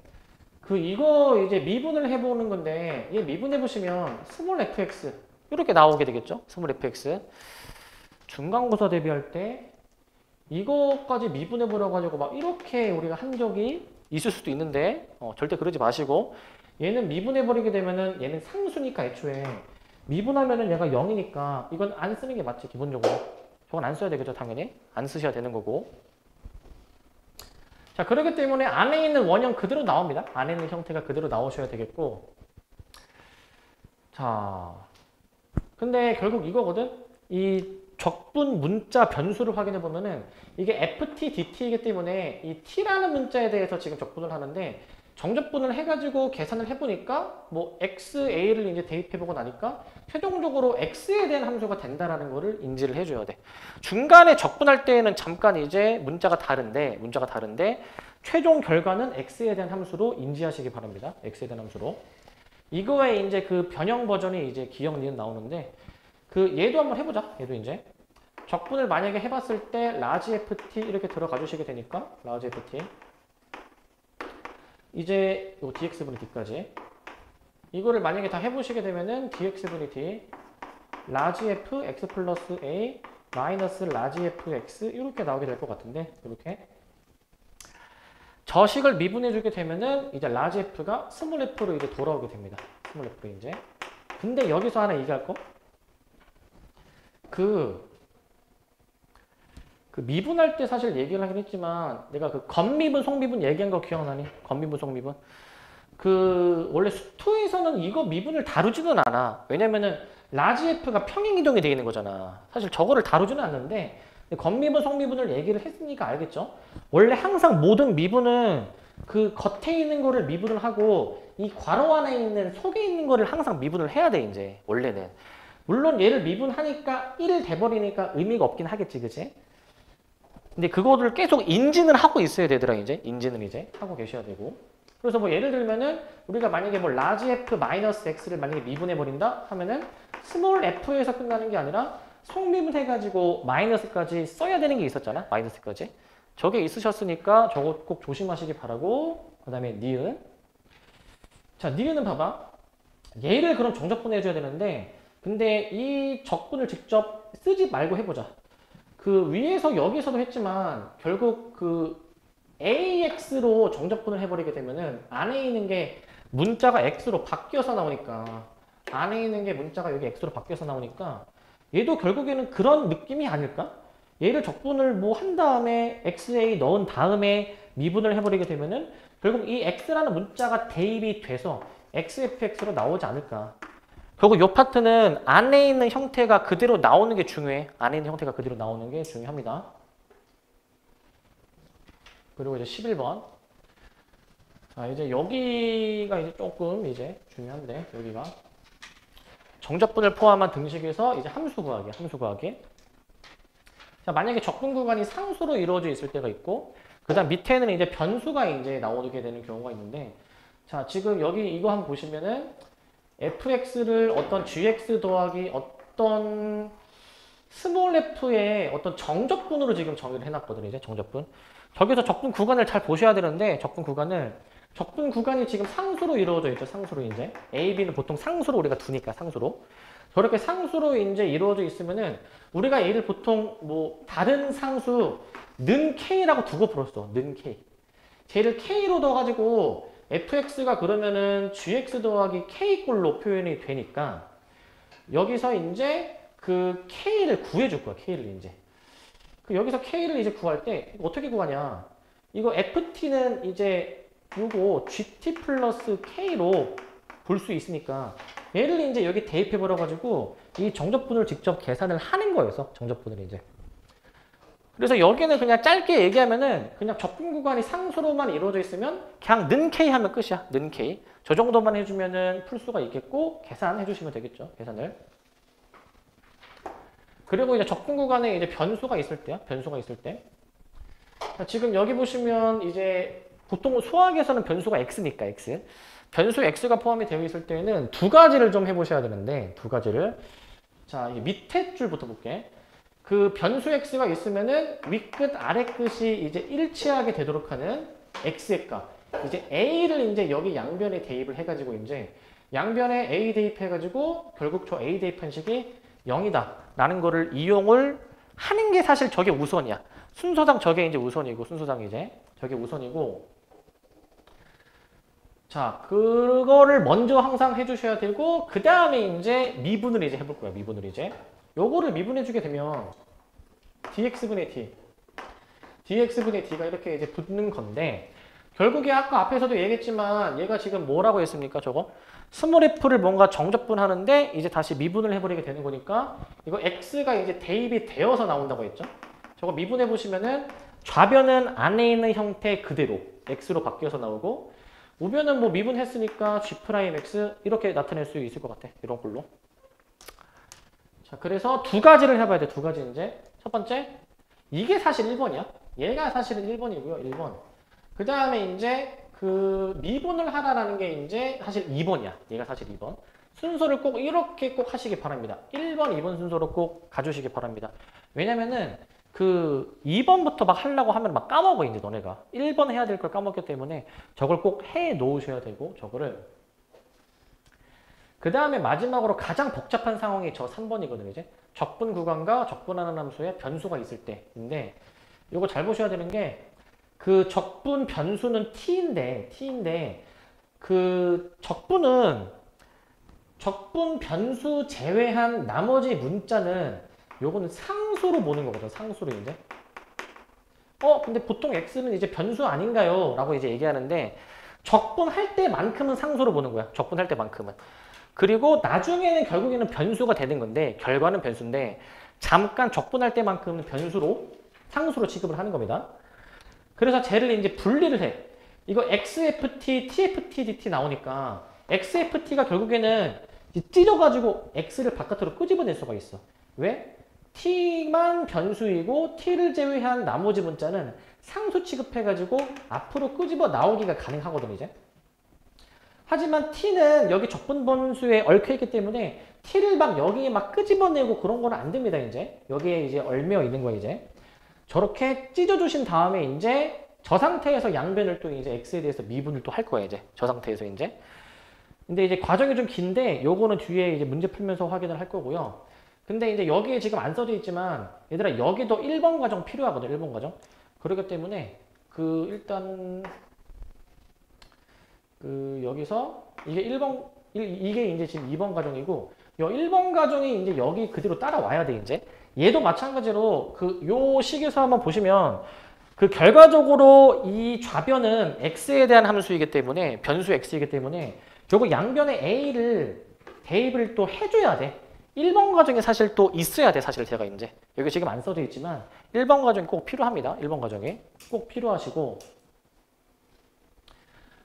이거 이제 미분을 해보는 건데, 얘 미분해 보시면 스몰 fx 이렇게 나오게 되겠죠? 스몰 fx 중간고사 대비할 때 이거까지 미분해 보려 가지고 막 이렇게 우리가 한 적이 있을 수도 있는데 절대 그러지 마시고, 얘는 미분해 버리게 되면은 얘는 상수니까 애초에 미분하면은 얘가 0이니까 이건 안 쓰는 게 맞지, 기본적으로. 저건 안 써야 되겠죠, 당연히. 안 쓰셔야 되는 거고. 자, 그렇기 때문에 안에 있는 원형 그대로 나옵니다. 안에 있는 형태가 그대로 나오셔야 되겠고. 자, 근데 결국 이거거든. 이 적분 문자 변수를 확인해 보면은 이게 ft, dt이기 때문에 이 t라는 문자에 대해서 지금 적분을 하는데, 정적분을 해가지고 계산을 해보니까 뭐 xa를 이제 대입해보고 나니까 최종적으로 x에 대한 함수가 된다라는 거를 인지를 해줘야 돼. 중간에 적분할 때에는 잠깐 이제 문자가 다른데 최종 결과는 x에 대한 함수로 인지하시기 바랍니다. x에 대한 함수로. 이거에 이제 그 변형 버전이 이제 기억 니은 나오는데, 얘도 한번 해보자. 얘도 이제 적분을 만약에 해봤을 때 large ft 이렇게 들어가 주시게 되니까 large ft 이제 요 dx분의 d까지 이거를 만약에 다 해보시게 되면은 dx분의 d large f x 플러스 a 마이너스 large f x 이렇게 나오게 될 것 같은데, 이렇게 저식을 미분해주게 되면은 이제 large f가 스몰 f로 이제 돌아오게 됩니다. 스몰 f 이제. 근데 여기서 하나 얘기할 거. 미분할 때 사실 얘기를 하긴 했지만, 내가 건미분, 속미분 얘기한 거 기억나니? 건미분, 속미분. 원래 수투에서는 이거 미분을 다루지는 않아. 왜냐면은, 라지 F가 평행이동이 되어 있는 거잖아. 사실 저거를 다루지는 않는데, 건미분, 속미분을 얘기를 했으니까 알겠죠? 원래 항상 모든 미분은 그 겉에 있는 거를 미분을 하고, 이 괄호 안에 있는 속에 있는 거를 항상 미분을 해야 돼, 이제. 원래는. 물론 얘를 미분하니까 1 돼버리니까 의미가 없긴 하겠지, 그치? 근데 그거를 계속 인지는 하고 있어야 되더라, 이제. 인지는 이제 하고 계셔야 되고. 그래서 뭐 예를 들면은 우리가 만약에 뭐 large f 마이너스 x를 만약에 미분해버린다 하면은 스몰 f에서 끝나는 게 아니라 속미분 해가지고 마이너스까지 써야 되는 게 있었잖아, 마이너스까지. 저게 있으셨으니까 저거 꼭 조심하시기 바라고. 그 다음에 니은. 자, 니은은 봐봐. 얘를 그럼 정적분 해줘야 되는데, 근데 이 적분을 직접 쓰지 말고 해보자. 위에서 여기서도 했지만 결국 AX로 정적분을 해버리게 되면은 안에 있는 게 문자가 x로 바뀌어서 나오니까 안에 있는 게 문자가 여기 x로 바뀌어서 나오니까 얘도 결국에는 그런 느낌이 아닐까? 얘를 적분을 뭐 한 다음에 xa 넣은 다음에 미분을 해버리게 되면은 결국 이 x라는 문자가 대입이 돼서 xfx로 나오지 않을까? 결국 이 파트는 안에 있는 형태가 그대로 나오는 게 중요해. 안에 있는 형태가 그대로 나오는 게 중요합니다. 그리고 이제 11번. 자, 이제 여기가 이제 조금 이제 중요한데, 여기가. 정적분을 포함한 등식에서 이제 함수 구하기, 함수 구하기. 자, 만약에 적분 구간이 상수로 이루어져 있을 때가 있고, 그 다음 밑에는 이제 변수가 이제 나오게 되는 경우가 있는데, 자, 지금 여기 이거 한번 보시면은, fx를 어떤 gx 더하기 어떤 스몰 f의 어떤 정적분으로 지금 정의를 해놨거든요. 이제 정적분. 저기서 적분 구간을 잘 보셔야 되는데, 적분 구간이 지금 상수로 이루어져 있죠. 상수로 이제. A, B는 보통 상수로 우리가 두니까 상수로. 저렇게 상수로 이제 이루어져 있으면은 우리가 얘를 보통 뭐 다른 상수 는 K라고 두고 풀었어. 는 K. 쟤를 K로 넣어가지고 fx가 그러면은 gx 더하기 K꼴로 표현이 되니까 여기서 이제 그 K를 구해줄 거야. K를 이제. 여기서 K를 이제 구할 때 어떻게 구하냐. 이거 FT는 이제 요거 GT 플러스 K로 볼 수 있으니까 얘를 이제 여기 대입해 버려가지고 이 정적분을 직접 계산을 하는 거여서 정적분을 이제. 그래서 여기는 그냥 짧게 얘기하면은 그냥 적분 구간이 상수로만 이루어져 있으면 그냥 는 K 하면 끝이야. 는 K. 저 정도만 해주면은 풀 수가 있겠고 계산해 주시면 되겠죠. 계산을. 그리고 이제 적분 구간에 이제 변수가 있을 때요. 변수가 있을 때. 자, 지금 여기 보시면 이제 보통 수학에서는 변수가 x니까 x. 변수 x가 포함이 되어 있을 때는 두 가지를 좀 해보셔야 되는데 두 가지를. 자, 이 밑에 줄부터 볼게. 그 변수 x가 있으면은 윗끝 아래끝이 이제 일치하게 되도록 하는 x의 값. 이제 a를 이제 여기 양변에 대입을 해가지고 이제 양변에 a 대입해가지고 결국 저 a 대입한 식이 0이다 라는 거를 이용을 하는 게 사실 저게 우선이야. 순서상 저게 이제 우선이고 순서상 이제 저게 우선이고. 자, 그거를 먼저 항상 해주셔야 되고 그 다음에 이제 미분을 이제 해볼 거야. 미분을 이제 요거를 미분해주게 되면 dx분의 d, dx분의 d가 이렇게 이제 붙는 건데 결국에 아까 앞에서도 얘기했지만 얘가 지금 뭐라고 했습니까? 저거 스몰 f를 뭔가 정적분하는데 이제 다시 미분을 해버리게 되는 거니까 이거 x가 이제 대입이 되어서 나온다고 했죠. 저거 미분해 보시면은 좌변은 안에 있는 형태 그대로 x로 바뀌어서 나오고 우변은 뭐 미분했으니까 G'X 이렇게 나타낼 수 있을 것 같아. 이런 걸로. 자, 그래서 두 가지를 해봐야 돼. 두 가지 이제. 첫 번째, 이게 사실 1번이야. 얘가 사실은 1번이고요. 1번. 그 다음에 이제 그 미분을 하라라는 게 이제 사실 2번이야. 얘가 사실 2번. 순서를 꼭 이렇게 꼭 하시기 바랍니다. 1번, 2번 순서로 꼭 가주시기 바랍니다. 왜냐면은 그 2번부터 막 하려고 하면 막 까먹어 이제 너네가 1번 해야 될 걸 까먹기 때문에 저걸 꼭 해 놓으셔야 되고 저거를 그 다음에 마지막으로 가장 복잡한 상황이 저 3번이거든요. 이제 적분 구간과 적분하는 함수에 변수가 있을 때인데 이거 잘 보셔야 되는 게 그 적분 변수는 t인데 그 적분 변수 제외한 나머지 문자는 요거는 상수로 보는 거거든. 상수로 이제. 근데 보통 x는 이제 변수 아닌가요? 라고 이제 얘기하는데 적분할 때만큼은 상수로 보는 거야. 적분할 때만큼은. 그리고 나중에는 결국에는 변수가 되는 건데 결과는 변수인데 잠깐 적분할 때만큼은 상수로 취급을 하는 겁니다. 그래서 쟤를 이제 분리를 해. 이거 xft, tft, dt 나오니까 xft가 결국에는 찢어가지고 x를 바깥으로 끄집어낼 수가 있어. 왜? t만 변수이고 t를 제외한 나머지 문자는 상수 취급해가지고 앞으로 끄집어 나오기가 가능하거든 이제. 하지만 t는 여기 적분 변수에 얽혀있기 때문에 t를 막 여기에 막 끄집어내고 그런 거는 안 됩니다 이제. 여기에 이제 얽매여 있는 거 이제. 저렇게 찢어주신 다음에 이제 저 상태에서 양변을 또 이제 x에 대해서 미분을 또 할 거예요 이제. 저 상태에서 이제. 근데 이제 과정이 좀 긴데 요거는 뒤에 이제 문제 풀면서 확인을 할 거고요. 근데 이제 여기에 지금 안 써져 있지만 얘들아 여기도 1번 과정 필요하거든. 1번 과정. 그렇기 때문에 그 일단 여기서 이게 1번, 이게 이제 지금 2번 가정이고, 요 1번 가정이 이제 여기 그대로 따라와야 돼, 이제. 얘도 마찬가지로 요 식에서 한번 보시면, 결과적으로 이 좌변은 x에 대한 함수이기 때문에, 변수 x이기 때문에, 결국 양변에 a를 대입을 또 해줘야 돼. 1번 가정에 사실 또 있어야 돼, 사실 제가 이제. 여기 지금 안 써져 있지만, 1번 가정이 꼭 필요합니다. 1번 가정이. 꼭 필요하시고.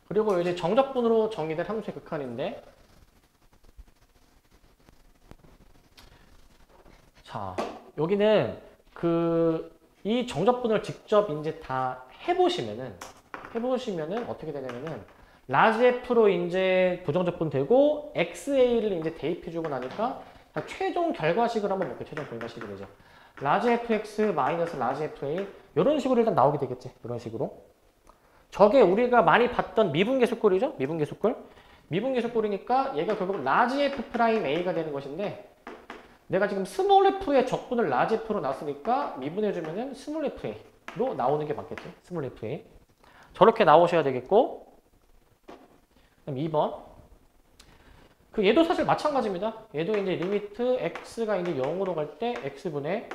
그리고 이제 정적분으로 정의된 함수의 극한인데, 자, 여기는 이 정적분을 직접 이제 다 해보시면은 어떻게 되냐면은, 라지 F로 이제 부정적분 되고, XA를 이제 대입해주고 나니까, 최종 결과식을 한번 볼게요. 최종 결과식이 되죠. 라지 fx 마이너스 라지 fa 이런 식으로 일단 나오게 되겠지. 이런 식으로. 저게 우리가 많이 봤던 미분계수꼴이죠. 미분계수꼴이니까 얘가 결국 라지 f 프라임 a가 되는 것인데 내가 지금 스몰 f의 적분을 라지 f로 놨으니까 미분해주면은 스몰 fa로 나오는 게 맞겠지. 스몰 fa. 저렇게 나오셔야 되겠고 그럼 2번. 얘도 사실 마찬가지입니다. 얘도 이제 리미트 x가 이제 0으로 갈 때 x분의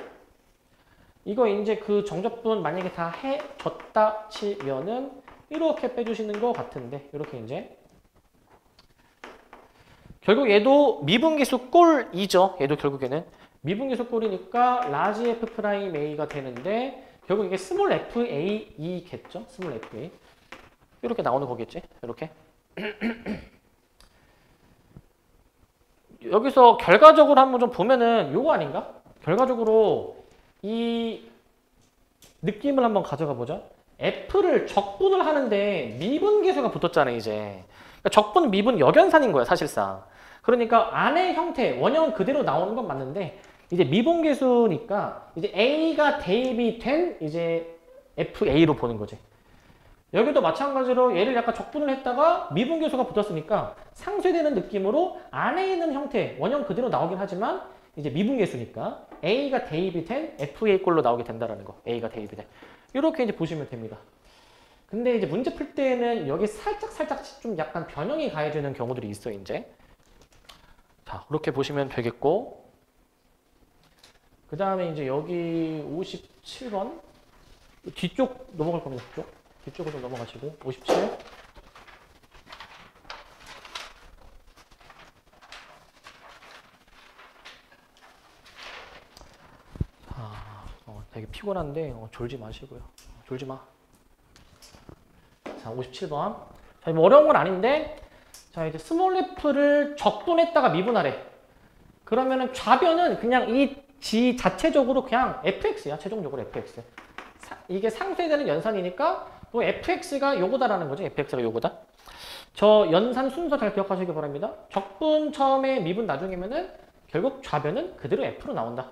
이거 이제 정적분 만약에 다 해줬다 치면은 이렇게 빼주시는 것 같은데 이렇게 이제 결국 얘도 미분계수 꼴이죠. 얘도 결국에는 미분계수 꼴이니까 라지 f 프라임 a가 되는데 결국 이게 스몰 fa이겠죠. 스몰 fa 이렇게 나오는 거겠지. 이렇게. 여기서 결과적으로 한번 좀 보면은 요거 아닌가? 결과적으로 이 느낌을 한번 가져가 보자. F를 적분을 하는데 미분계수가 붙었잖아요, 이제. 그러니까 적분, 미분 역연산인 거야, 사실상. 그러니까 안의 형태, 원형 그대로 나오는 건 맞는데 이제 미분계수니까 이제 A가 대입이 된 이제 FA로 보는 거지. 여기도 마찬가지로 얘를 약간 적분을 했다가 미분계수가 붙었으니까 상쇄되는 느낌으로 안에 있는 형태, 원형 그대로 나오긴 하지만 이제 미분계수니까 A가 대입이 된 FA 꼴로 나오게 된다라는 거. A가 대입이 된. 이렇게 이제 보시면 됩니다. 근데 이제 문제 풀 때는 여기 살짝 좀 약간 변형이 가해지는 경우들이 있어요, 이제. 자, 그렇게 보시면 되겠고. 그 다음에 이제 여기 57번. 뒤쪽 넘어갈 겁니다, 뒤쪽으로 넘어가시고 57. 되게 피곤한데 졸지 마시고요. 졸지 마. 자, 57번. 자, 뭐 어려운 건 아닌데 자, 이제 스몰 f를 적분했다가 미분하래. 그러면은 좌변은 그냥 이 지 자체적으로 그냥 fx야. 최종적으로 fx. 이게 상쇄되는 연산이니까 또 fx가 요거다라는 거지. fx가 요거다. 저 연산 순서 잘 기억하시기 바랍니다. 적분 처음에 미분 나중이면은 결국 좌변은 그대로 f로 나온다.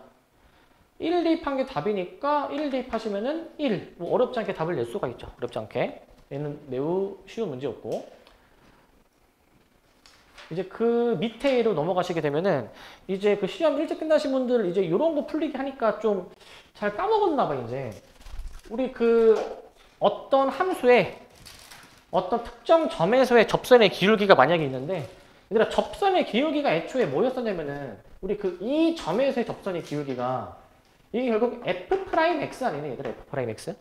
1 대입한 게 답이니까 1 대입하시면은 1. 뭐 어렵지 않게 답을 낼 수가 있죠. 어렵지 않게. 얘는 매우 쉬운 문제였고. 이제 밑에로 넘어가시게 되면은 이제 시험 일찍 끝나신 분들 이제 이런 거 풀리기 하니까 좀 잘 까먹었나 봐, 이제. 우리 어떤 함수에 어떤 특정 점에서의 접선의 기울기가 만약에 있는데 얘들아 접선의 기울기가 애초에 뭐였었냐면은 우리 이 점에서의 접선의 기울기가 이게 결국 F'X 아니네, 얘들아. F'X.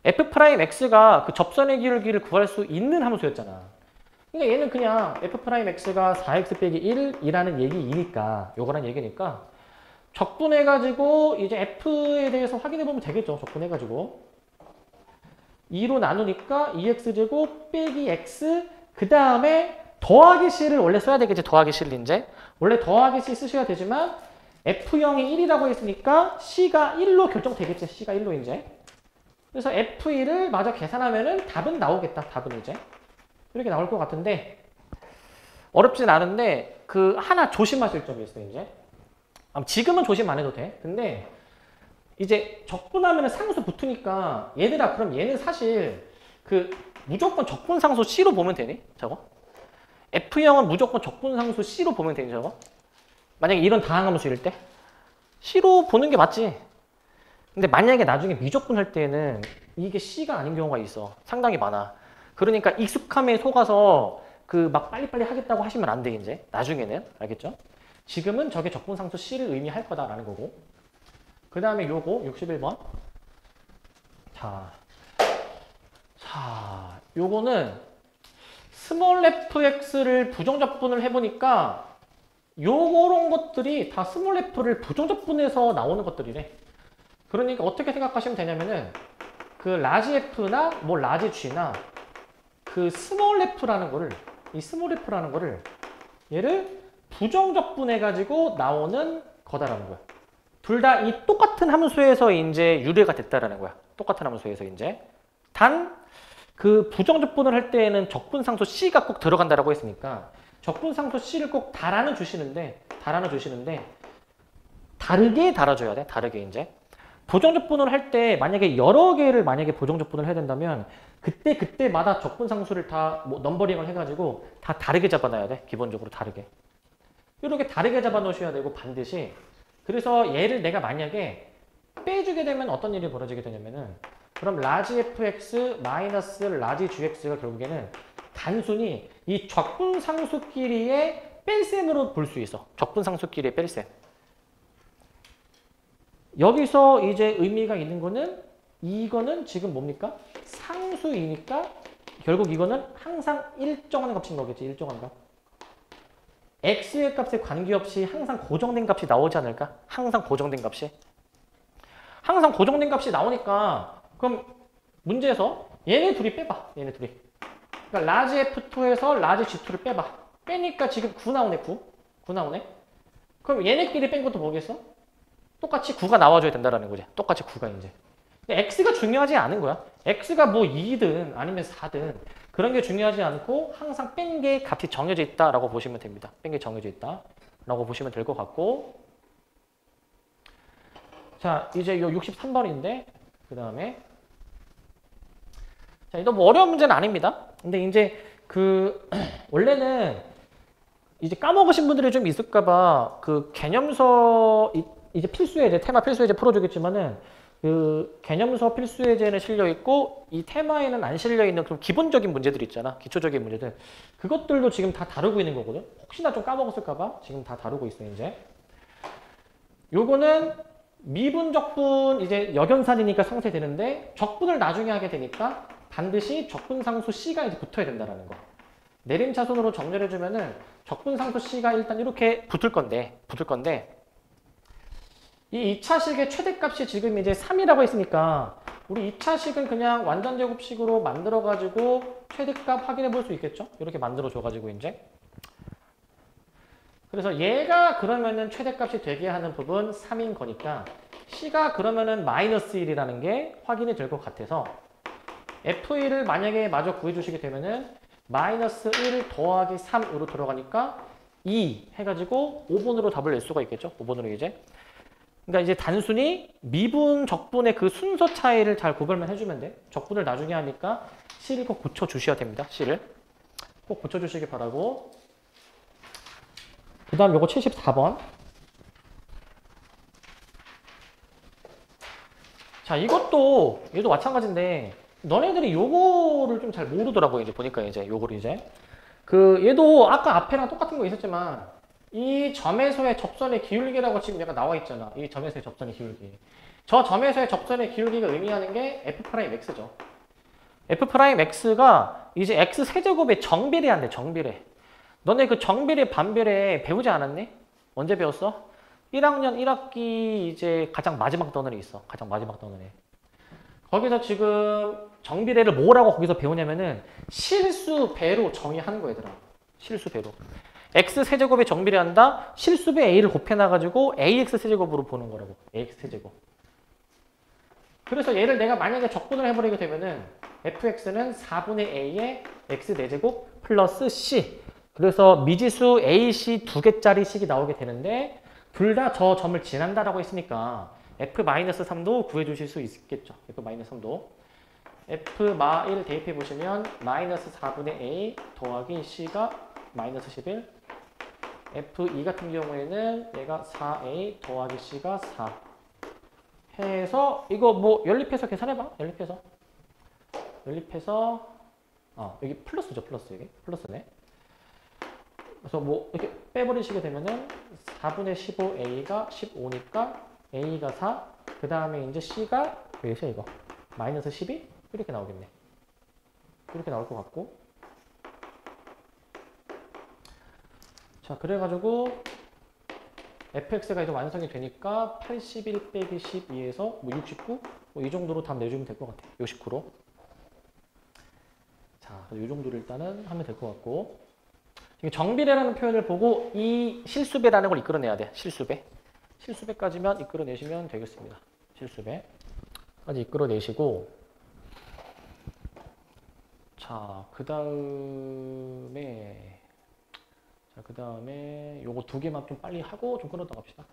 F'X가 접선의 기울기를 구할 수 있는 함수였잖아. 그러니까 얘는 그냥 F'X가 4x 빼기 1이라는 얘기이니까 요거란 얘기니까 적분해가지고 이제 F에 대해서 확인해보면 되겠죠. 적분해가지고 2로 나누니까 2x제곱 빼기 x 그 다음에 더하기 c를 원래 써야 되겠지. 더하기 c를 이제 원래 더하기 c 쓰셔야 되지만 F형이 1이라고 했으니까 C가 1로 결정되겠지. C가 1로 이제. 그래서 F1을 마저 계산하면은 답은 나오겠다. 답은 이제. 이렇게 나올 것 같은데 어렵진 않은데 하나 조심하실 점이 있어요, 이제. 지금은 조심 안 해도 돼. 근데 이제 적분하면은 상수 붙으니까 얘들아 그럼 얘는 사실 무조건 적분상수 C로 보면 되니? 저거? F형은 무조건 적분상수 C로 보면 되니, 저거? 만약에 이런 다항함수일 때 C로 보는 게 맞지. 근데 만약에 나중에 미적분 할 때는 이게 C가 아닌 경우가 있어. 상당히 많아. 그러니까 익숙함에 속아서 그 막 빨리빨리 하겠다고 하시면 안 돼, 이제. 나중에는. 알겠죠? 지금은 저게 적분상수 C를 의미할 거다라는 거고. 그 다음에 요거 61번. 자, 요거는 스몰 fx를 부정적분을 해보니까 요런 것들이 다 스몰 f를 부정적분해서 나오는 것들이래. 그러니까 어떻게 생각하시면 되냐면은 그 라지 f나 뭐 라지 g나 그 스몰 f라는 거를 이 스몰 f라는 거를 얘를 부정적분해가지고 나오는 거다라는 거야. 둘 다 이 똑같은 함수에서 이제 유래가 됐다라는 거야. 똑같은 함수에서 이제. 단, 그 부정적분을 할 때에는 적분상수 C가 꼭 들어간다라고 했으니까 적분상수 C를 꼭 달아는 주시는데 다르게 달아줘야 돼. 다르게 이제. 부정적분을 할 때 만약에 여러 개를 만약에 부정적분을 해야 된다면 그때마다 적분상수를 다 뭐 넘버링을 해가지고 다 다르게 잡아놔야 돼. 기본적으로 다르게. 이렇게 다르게 잡아놓으셔야 되고 반드시. 그래서 얘를 내가 만약에 빼주게 되면 어떤 일이 벌어지게 되냐면은 그럼 라지 fx 마이너스 라지 gx가 결국에는 단순히 이 적분상수끼리의 뺄셈으로 볼 수 있어. 적분상수끼리의 뺄셈. 여기서 이제 의미가 있는 거는 이거는 지금 뭡니까? 상수이니까 결국 이거는 항상 일정한 값인 거겠지. 일정한 값. x의 값에 관계없이 항상 고정된 값이 나오지 않을까? 항상 고정된 값이. 항상 고정된 값이 나오니까 그럼 문제에서 얘네 둘이 빼봐. 얘네 둘이. 그러니까 라지 F2에서 라지 G2를 빼봐. 빼니까 지금 9 나오네. 9 나오네. 그럼 얘네끼리 뺀 것도 뭐겠어? 똑같이 9가 나와줘야 된다라는 거지. 똑같이 9가 이제. x가 중요하지 않은 거야. x가 뭐 2든 아니면 4든 그런 게 중요하지 않고 항상 뺀 게 값이 정해져 있다라고 보시면 됩니다. 뺀 게 정해져 있다라고 보시면 될 것 같고. 자, 이제 요 63번인데 그 다음에 자, 이거 뭐 어려운 문제는 아닙니다. 근데 이제 그 원래는 이제 까먹으신 분들이 좀 있을까봐 그 개념서 이제 필수예제 테마 필수예제 풀어주겠지만은 그 개념서 필수예제는 실려 있고 이 테마에는 안 실려 있는 그런 기본적인 문제들 있잖아. 기초적인 문제들. 그것들도 지금 다 다루고 있는 거거든. 혹시나 좀 까먹었을까봐 지금 다 다루고 있어 이제. 요거는 미분 적분 이제 역연산이니까 상쇄되는데 적분을 나중에 하게 되니까 반드시 적분상수 C가 이제 붙어야 된다라는 거. 내림차순으로 정렬해 주면은 적분상수 C가 일단 이렇게 붙을 건데 이 2차식의 최대값이 지금 이제 3이라고 했으니까 우리 2차식은 그냥 완전제곱식으로 만들어가지고 최대값 확인해 볼 수 있겠죠? 이렇게 만들어줘가지고 이제. 그래서 얘가 그러면은 최대값이 되게 하는 부분 3인 거니까 C가 그러면은 마이너스 1이라는 게 확인이 될 것 같아서 F1을 만약에 마저 구해주시게 되면은 마이너스 1 더하기 3으로 들어가니까 2 해가지고 5번으로 답을 낼 수가 있겠죠? 5번으로 이제. 그러니까 이제 단순히 미분, 적분의 그 순서 차이를 잘 구별만 해주면 돼. 적분을 나중에 하니까 C를 꼭 고쳐주셔야 됩니다. C를. 꼭 고쳐주시기 바라고. 그 다음 요거 74번. 자, 얘도 마찬가지인데 너네들이 요거를 좀 잘 모르더라고요. 이제 보니까 이제 요거를 이제. 얘도 아까 앞에랑 똑같은 거 있었지만 이 점에서의 접선의 기울기라고 지금 얘가 나와 있잖아. 이 점에서의 접선의 기울기. 저 점에서의 접선의 기울기가 의미하는 게 F'X죠. F'X가 이제 X 세제곱에 정비례한대, 정비례. 너네 그 정비례, 반비례 배우지 않았니? 언제 배웠어? 1학년 1학기 이제 가장 마지막 단원에 있어. 가장 마지막 단원에. 거기서 지금 정비례를 뭐라고 거기서 배우냐면은 실수배로 정의하는 거 얘들아. 실수배로. x 세제곱에 정비례한다. 실수배 a를 곱해놔가지고 ax 세제곱으로 보는 거라고. ax 세제곱. 그래서 얘를 내가 만약에 적분을 해버리게 되면은 fx는 4분의 a의 x 4제곱 플러스 c. 그래서 미지수 a, c 2개짜리 식이 나오게 되는데 둘 다 저 점을 지난다라고 했으니까 f-3도 구해주실 수 있겠죠. f-3도. f-1 대입해 보시면 마이너스 4분의 a 더하기 c가 마이너스 11. F2 같은 경우에는 얘가 4A 더하기 C가 4 해서 이거 뭐 연립해서 계산해봐. 연립해서 여기 플러스죠, 플러스. 여기 플러스네. 그래서 뭐 이렇게 빼버리시게 되면은 4분의 15a가 15니까 a가 4, 그 다음에 이제 c가 몇이야 이거? 마이너스 12? 이렇게 나오겠네. 이렇게 나올 것 같고. 자, 그래가지고 fx가 이제 완성이 되니까 81 빼기 12에서 뭐 69? 뭐 이 정도로 답 내주면 될 것 같아요. 69로. 자, 이 정도를 일단은 하면 될 것 같고. 정비례라는 표현을 보고 이 실수배라는 걸 이끌어내야 돼. 실수배. 실수배까지만 이끌어내시면 되겠습니다. 실수배까지 이끌어내시고, 자, 그 다음에 요거 두 개만 좀 빨리 하고 좀 끊었다 갑시다.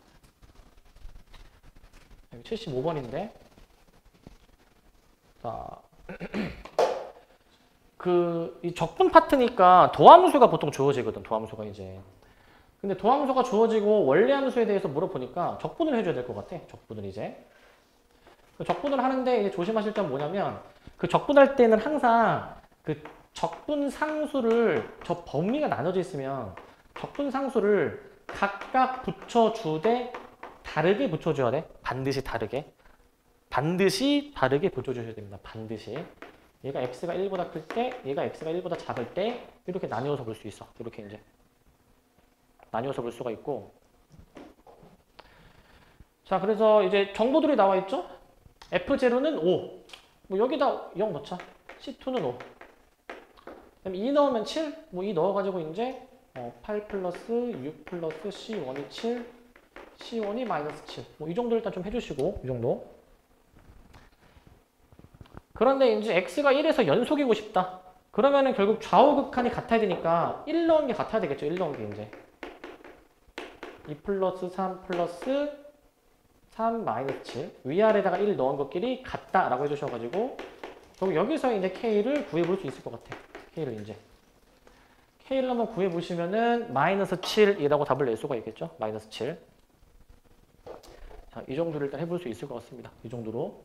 75번인데, 자, 이 적분 파트니까 도함수가 보통 주어지거든, 도함수가 이제. 근데 도함수가 주어지고 원래 함수에 대해서 물어보니까 적분을 해줘야 될 것 같아, 적분을 이제. 적분을 하는데 이제 조심하실 점 뭐냐면, 그 적분할 때는 항상 그 적분 상수를 저 범위가 나눠져 있으면 적분 상수를 각각 붙여주되 다르게 붙여줘야 돼. 반드시 다르게. 반드시 다르게 붙여주셔야 됩니다. 반드시. 얘가 x가 1보다 클 때, 얘가 x가 1보다 작을 때 이렇게 나뉘어서 볼 수 있어. 이렇게 이제 나뉘어서 볼 수가 있고. 자, 그래서 이제 정보들이 나와 있죠? F0는 5. 뭐 여기다 0 넣자. C2는 5. 그럼 2 넣으면 7. 뭐 2 넣어가지고 이제 8 플러스 6 플러스 C1이 7. C1이 마이너스 7. 뭐 이 정도 일단 좀 해주시고, 이 정도. 그런데 이제 x가 1에서 연속이고 싶다. 그러면은 결국 좌우 극한이 같아야 되니까 1 넣은 게 같아야 되겠죠. 1 넣은 게 이제. 2 플러스 3 플러스 3 마이너스 7. 위아래다가 1 넣은 것끼리 같다라고 해주셔가지고 여기서 이제 k를 구해볼 수 있을 것 같아. k를 이제. k를 한번 구해보시면은 마이너스 7이라고 답을 낼 수가 있겠죠. 마이너스 7. 자, 이 정도를 일단 해볼 수 있을 것 같습니다. 이 정도로.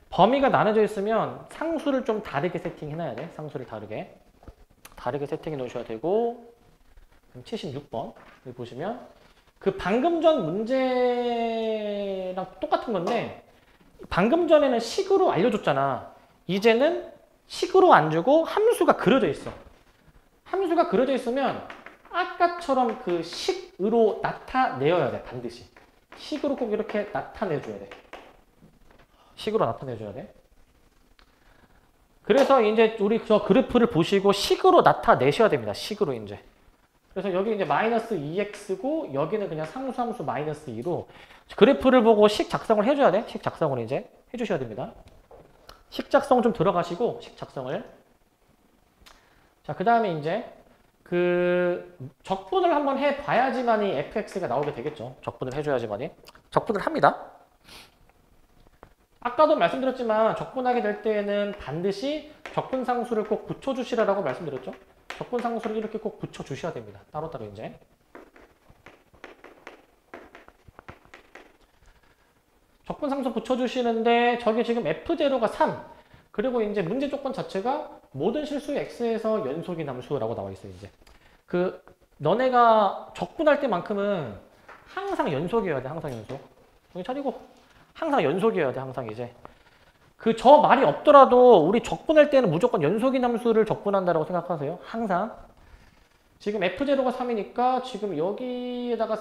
범위가 나눠져 있으면 상수를 좀 다르게 세팅해놔야 돼. 상수를 다르게 세팅해 놓으셔야 되고. 그럼 76번 보시면 그 방금 전 문제랑 똑같은 건데 방금 전에는 식으로 알려줬잖아. 이제는 식으로 안 주고 함수가 그려져 있어. 함수가 그려져 있으면 아까처럼 그 식으로 나타내어야 돼. 반드시. 식으로 꼭 이렇게 나타내줘야 돼. 식으로 나타내줘야 돼. 그래서 이제 우리 저 그래프를 보시고 식으로 나타내셔야 됩니다. 식으로 이제. 그래서 여기 이제 마이너스 2x고 여기는 그냥 상수함수 마이너스 2로 그래프를 보고 식 작성을 해줘야 돼. 식 작성을 이제 해주셔야 됩니다. 식 작성 좀 들어가시고 식 작성을. 자, 그 다음에 이제 그 적분을 한번 해봐야지만이 fx가 나오게 되겠죠. 적분을 해줘야지만이. 적분을 합니다. 아까도 말씀드렸지만 적분하게 될 때에는 반드시 적분상수를 꼭 붙여주시라고 말씀드렸죠. 적분상수를 이렇게 꼭 붙여주셔야 됩니다. 따로따로 이제. 적분상수 붙여주시는데 저게 지금 F0가 3. 그리고 이제 문제 조건 자체가 모든 실수 x에서 연속인 함수라고 나와 있어요. 이제. 너네가 적분할 때만큼은 항상 연속이어야 돼. 항상 연속. 정신 차리고. 항상 연속이어야 돼. 항상 이제. 저 말이 없더라도 우리 적분할 때는 무조건 연속인 함수를 적분한다고 생각하세요. 항상. 지금 F0가 3이니까 지금 여기에다가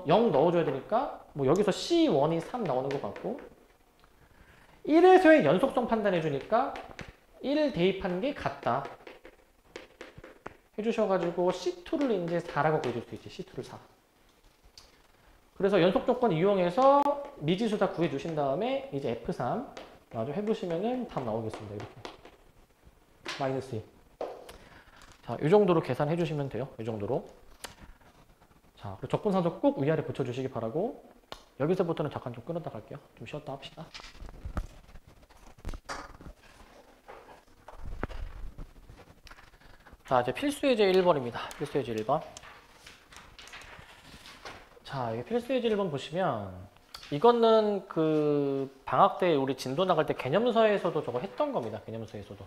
0 넣어줘야 되니까 뭐 여기서 C1이 3 나오는 것 같고 1에서의 연속성 판단해주니까 1 대입한 게 같다. 해주셔가지고 C2를 이제 4라고 보여줄 수 있지. C2를 4. 그래서 연속 조건 이용해서 미지수 다 구해주신 다음에 이제 F3 아주 해보시면은 답 나오겠습니다. 이렇게. 마이너스 2. 자, 이 정도로 계산해 주시면 돼요. 이 정도로. 자, 그리고 적분상수 꼭 위아래 붙여주시기 바라고. 여기서부터는 잠깐 좀 끊었다 갈게요. 좀 쉬었다 합시다. 자, 이제 필수예제 1번입니다. 필수예제 1번. 자, 이게 필수예제 1번 보시면 이거는 그 방학 때 우리 진도 나갈 때 개념서에서도 저거 했던 겁니다. 개념서에서도.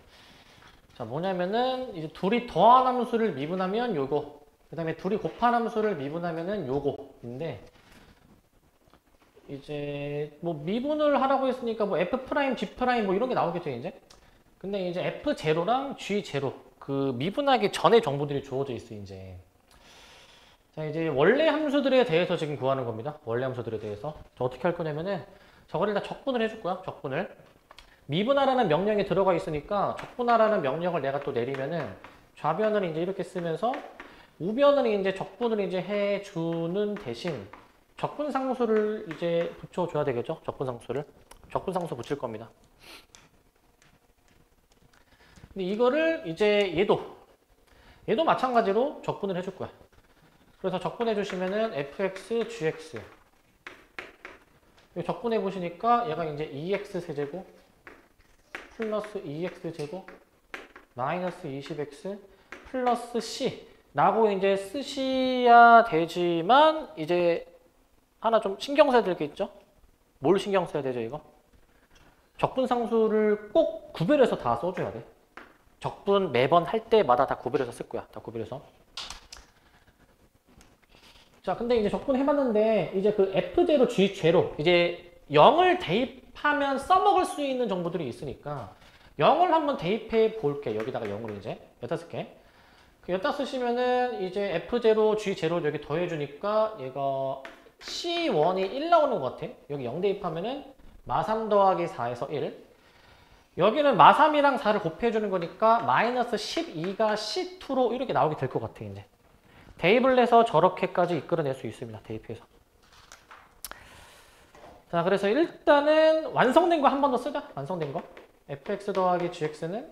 자, 뭐냐면은 이제 둘이 더한 함수를 미분하면 요거, 그 다음에 둘이 곱한 함수를 미분하면은 요거인데, 이제 뭐 미분을 하라고 했으니까 뭐 f 프라임, g 프라임 뭐 이런 게 나오겠죠 이제. 근데 이제 f 제로랑 g 제로 그 미분하기 전에 정보들이 주어져 있어 이제. 자, 이제 원래 함수들에 대해서 지금 구하는 겁니다. 원래 함수들에 대해서. 저 어떻게 할 거냐면은 저거를 다 적분을 해줄 거야. 적분을. 미분하라는 명령이 들어가 있으니까 적분하라는 명령을 내가 또 내리면은 좌변을 이제 이렇게 쓰면서 우변을 이제 적분을 이제 해주는 대신 적분상수를 이제 붙여줘야 되겠죠? 적분상수를. 적분상수 붙일 겁니다. 근데 이거를 이제 얘도 마찬가지로 적분을 해줄 거야. 그래서 적분해 주시면은 fx, gx. 적분해 보시니까 얘가 이제 2x 세제곱 플러스 2x 제곱 마이너스 20x 플러스 c 라고 이제 쓰셔야 되지만 이제 하나 좀 신경 써야 될 게 있죠? 뭘 신경 써야 되죠, 이거? 적분상수를 꼭 구별해서 다 써줘야 돼. 적분 매번 할 때마다 다 구별해서 쓸 거야. 다 구별해서. 자, 근데 이제 적분해봤는데 이제 그 F0, G0 이제 0을 대입하면 써먹을 수 있는 정보들이 있으니까 0을 한번 대입해 볼게. 여기다가 0을 이제 여기다 쓸게. 그 여기다 쓰시면은 이제 F0, G0 여기 더해주니까 얘가 C1이 1 나오는 것 같아. 여기 0 대입하면은 마3 더하기 4에서 1. 여기는 마3이랑 4를 곱해주는 거니까 마이너스 12가 C2로 이렇게 나오게 될 것 같아, 이제. 대입을 해서 저렇게까지 이끌어낼 수 있습니다. 대입해서. 자, 그래서 일단은 완성된 거 한 번 더 쓰자. 완성된 거. fx 더하기 gx는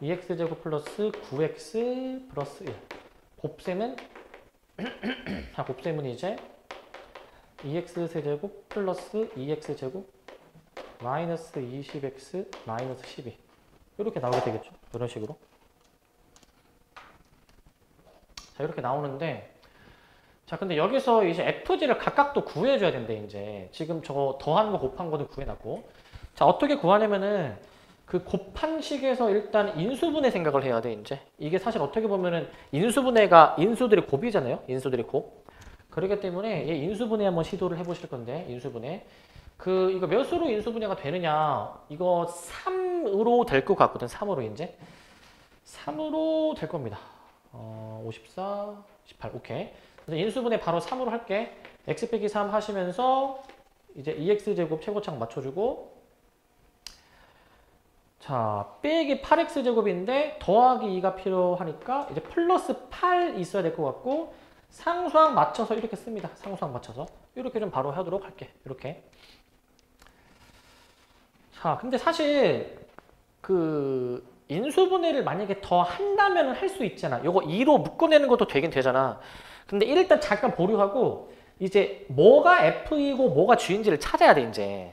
2x제곱 플러스 9x 플러스 1. 곱셈은 자, 곱셈은 이제 2x 세제곱 플러스 2x제곱 마이너스 20x 마이너스 12. 이렇게 나오게 되겠죠. 이런 식으로. 자, 이렇게 나오는데, 자, 근데 여기서 이제 FG를 각각 또 구해줘야 된대, 이제. 지금 저거 더한 거 곱한 거는 구해놨고. 자, 어떻게 구하냐면은, 그 곱한 식에서 일단 인수분해 생각을 해야 돼, 이제. 이게 사실 어떻게 보면은 인수분해가, 인수들이 곱이잖아요? 인수들이 곱. 그렇기 때문에 얘 인수분해 한번 시도를 해보실 건데, 인수분해. 이거 몇으로 인수분해가 되느냐. 이거 3으로 될 것 같거든, 3으로 이제. 3으로 될 겁니다. 54, 18, 오케이. 그래서 인수분해 바로 3으로 할게. x 빼기 3 하시면서 이제 2x제곱 최고창 맞춰주고, 자, 빼기 8x제곱인데 더하기 2가 필요하니까 이제 플러스 8 있어야 될 것 같고, 상수항 맞춰서 이렇게 씁니다. 상수항 맞춰서. 이렇게 좀 바로 하도록 할게. 이렇게. 자, 근데 사실 인수분해를 만약에 더 한다면 할 수 있잖아. 요거 2로 묶어내는 것도 되긴 되잖아. 근데 일단 잠깐 보류하고 이제 뭐가 F이고 뭐가 G인지를 찾아야 돼, 이제.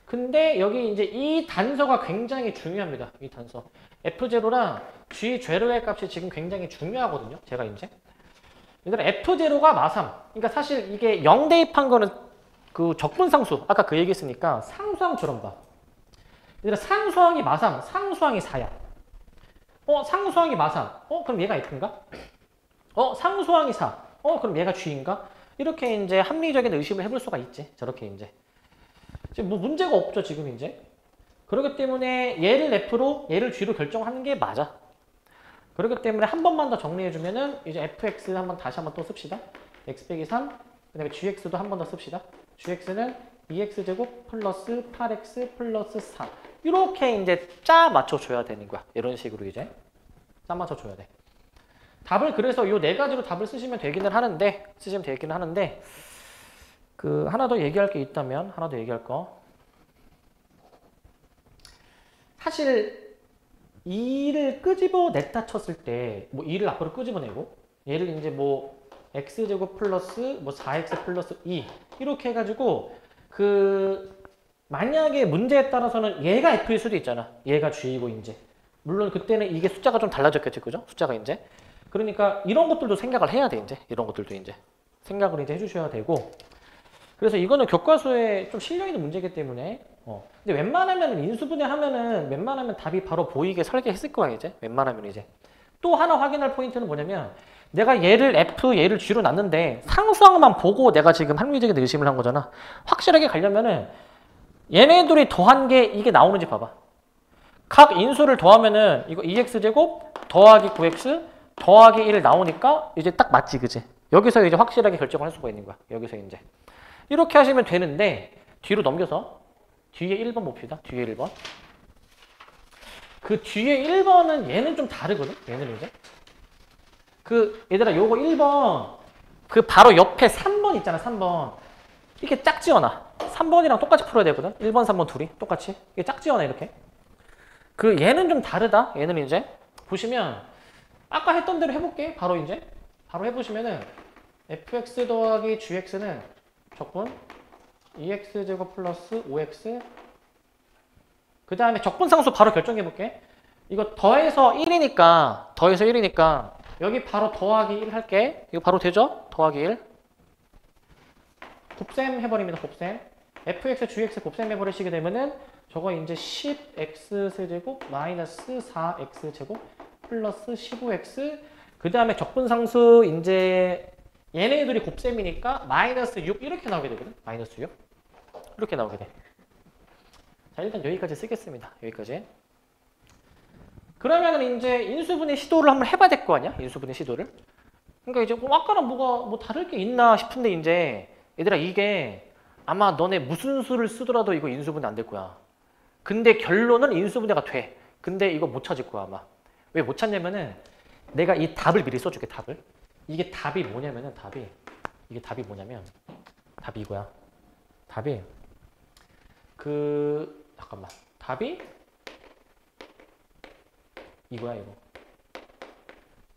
근데 여기 이제 이 단서가 굉장히 중요합니다. 이 단서. F0랑 G0의 값이 지금 굉장히 중요하거든요. 제가 이제. 얘들아, F0가 마3. 그러니까 사실 이게 0 대입한 거는 그 적분상수. 아까 그 얘기 했으니까 상수항처럼 봐. 얘들아, 상수항이 마3, 상수항이 4야. 상수항이 마3. 그럼 얘가 F인가? 상수항이 4. 그럼 얘가 G인가? 이렇게 이제 합리적인 의심을 해볼 수가 있지. 저렇게 이제. 지금 뭐 문제가 없죠, 지금 이제. 그렇기 때문에 얘를 F로, 얘를 G로 결정하는 게 맞아. 그렇기 때문에 한 번만 더 정리해주면은 이제 fx 다시 한번 또 씁시다. x 빼기 3, 그 다음에 gx도 한 번 더 씁시다. gx는 2x제곱 플러스 8x 플러스 4. 이렇게 이제 짜 맞춰줘야 되는 거야. 이런 식으로 이제 짜 맞춰줘야 돼. 답을 그래서 요 네 가지로 답을 쓰시면 되기는 하는데, 하나 더 얘기할 게 있다면, 하나 더 얘기할 거. 사실 2를 끄집어냈다 쳤을 때, 뭐 2를 앞으로 끄집어내고, 얘를 이제 뭐 x제곱 플러스 뭐 4x 플러스 2 이렇게 해가지고 만약에 문제에 따라서는 얘가 f일 수도 있잖아. 얘가 g이고 이제. 물론 그때는 이게 숫자가 좀 달라졌겠지, 그죠? 숫자가 이제. 그러니까 이런 것들도 생각을 해야 돼, 이제. 이런 것들도 이제 생각을 이제 해주셔야 되고. 그래서 이거는 교과서에 좀 실려있는 문제이기 때문에 근데 웬만하면 인수분해 하면은 웬만하면 답이 바로 보이게 설계했을 거야 이제. 웬만하면 이제. 또 하나 확인할 포인트는 뭐냐면 내가 얘를 F, 얘를 G로 놨는데 상수항만 보고 내가 지금 합리적인 의심을 한 거잖아. 확실하게 가려면은 얘네들이 더한 게 이게 나오는지 봐봐. 각 인수를 더하면은 이거 2x제곱 더하기 9x 더하기 1 나오니까 이제 딱 맞지, 그지? 여기서 이제 확실하게 결정을 할 수가 있는 거야. 여기서 이제. 이렇게 하시면 되는데 뒤로 넘겨서 뒤에 1번 봅시다. 뒤에 1번. 그 뒤에 1번은 얘는 좀 다르거든? 얘는 이제. 얘들아, 요거 1번, 바로 옆에 3번 있잖아, 3번. 이렇게 짝지어놔. 3번이랑 똑같이 풀어야 되거든? 1번, 3번 둘이 똑같이. 이게 짝지어놔, 이렇게. 얘는 좀 다르다. 얘는 이제. 보시면, 아까 했던 대로 해볼게. 바로 이제. 바로 해보시면은, fx 더하기 gx는 적분 2x제곱 플러스 5x. 그 다음에 적분상수 바로 결정해볼게. 이거 더해서 1이니까, 여기 바로 더하기 1 할게. 이거 바로 되죠? 더하기 1. 곱셈 해버립니다. 곱셈. fx, gx 곱셈 해버리시게 되면은 저거 이제 10x제곱 마이너스 4x제곱 플러스 15x. 그 다음에 적분상수 이제 얘네들이 곱셈이니까 마이너스 6 이렇게 나오게 되거든. 마이너스 6. 이렇게 나오게 돼. 자, 일단 여기까지 쓰겠습니다. 여기까지. 그러면은 이제 인수분해 시도를 한번 해봐야 될 거 아니야? 인수분해 시도를. 그러니까 이제 아까랑 뭐가 다를 게 있나 싶은데 이제 얘들아 이게 아마 너네 무슨 수를 쓰더라도 이거 인수분해 안 될 거야. 근데 결론은 인수분해가 돼. 근데 이거 못 찾을 거야 아마. 왜 못 찾냐면은 내가 이 답을 미리 써줄게. 답을. 이게 답이 뭐냐면은 이게 답이 뭐냐면 답이 이거야. 답이 잠깐만. 답이 이거야, 이거.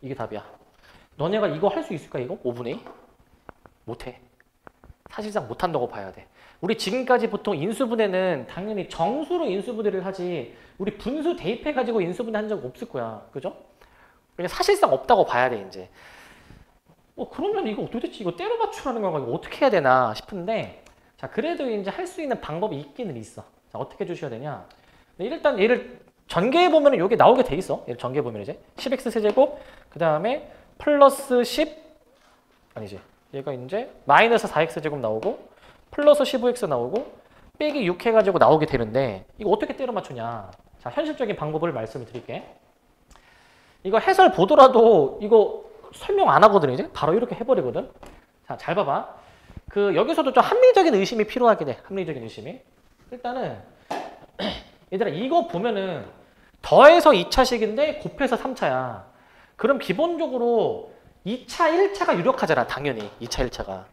이게 답이야. 너네가 이거 할 수 있을까, 이거? 5분의 2? 못해. 사실상 못한다고 봐야 돼. 우리 지금까지 보통 인수분해는 당연히 정수로 인수분해를 하지 우리 분수 대입해가지고 인수분해 한 적 없을 거야. 그죠? 그냥 사실상 없다고 봐야 돼, 이제. 그러면 이거 도대체 이거 때려 맞추라는 건가? 이거 어떻게 해야 되나 싶은데 자, 그래도 이제 할 수 있는 방법이 있기는 있어. 자, 어떻게 해주셔야 되냐? 일단 얘를 전개해 보면 이게 나오게 돼 있어. 얘를 전개해 보면 이제 10x 세제곱 그 다음에 플러스 10 아니지. 얘가 이제 마이너스 4x 제곱 나오고 플러스 15x 나오고 빼기 6 해가지고 나오게 되는데 이거 어떻게 때려 맞추냐? 자, 현실적인 방법을 말씀을 드릴게. 이거 해설 보더라도 이거 설명 안 하거든 이제 바로 이렇게 해버리거든. 자, 잘 봐봐. 여기서도 좀 합리적인 의심이 필요하긴 해. 합리적인 의심이. 일단은 얘들아 이거 보면은 더해서 2차식인데 곱해서 3차야. 그럼 기본적으로 2차, 1차가 유력하잖아. 당연히 2차, 1차가.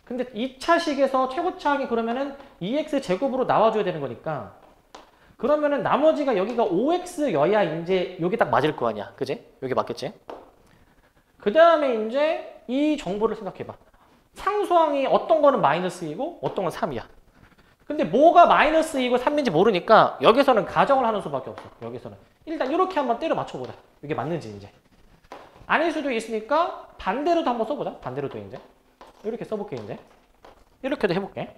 근데 2차식에서 최고차항이 그러면은 2x 제곱으로 나와줘야 되는 거니까 그러면은 나머지가 여기가 5x여야 이제 여기 딱 맞을 거 아니야. 그지? 여기 맞겠지? 그 다음에 이제 이 정보를 생각해봐. 상수항이 어떤 거는 마이너스이고 어떤 건 3이야. 근데 뭐가 마이너스이고 3인지 모르니까 여기서는 가정을 하는 수밖에 없어. 여기서는. 일단 이렇게 한번 때려 맞춰보자. 이게 맞는지 이제. 아닐 수도 있으니까 반대로도 한번 써보자. 반대로도 이제. 이렇게 써볼게 이제. 이렇게도 해볼게.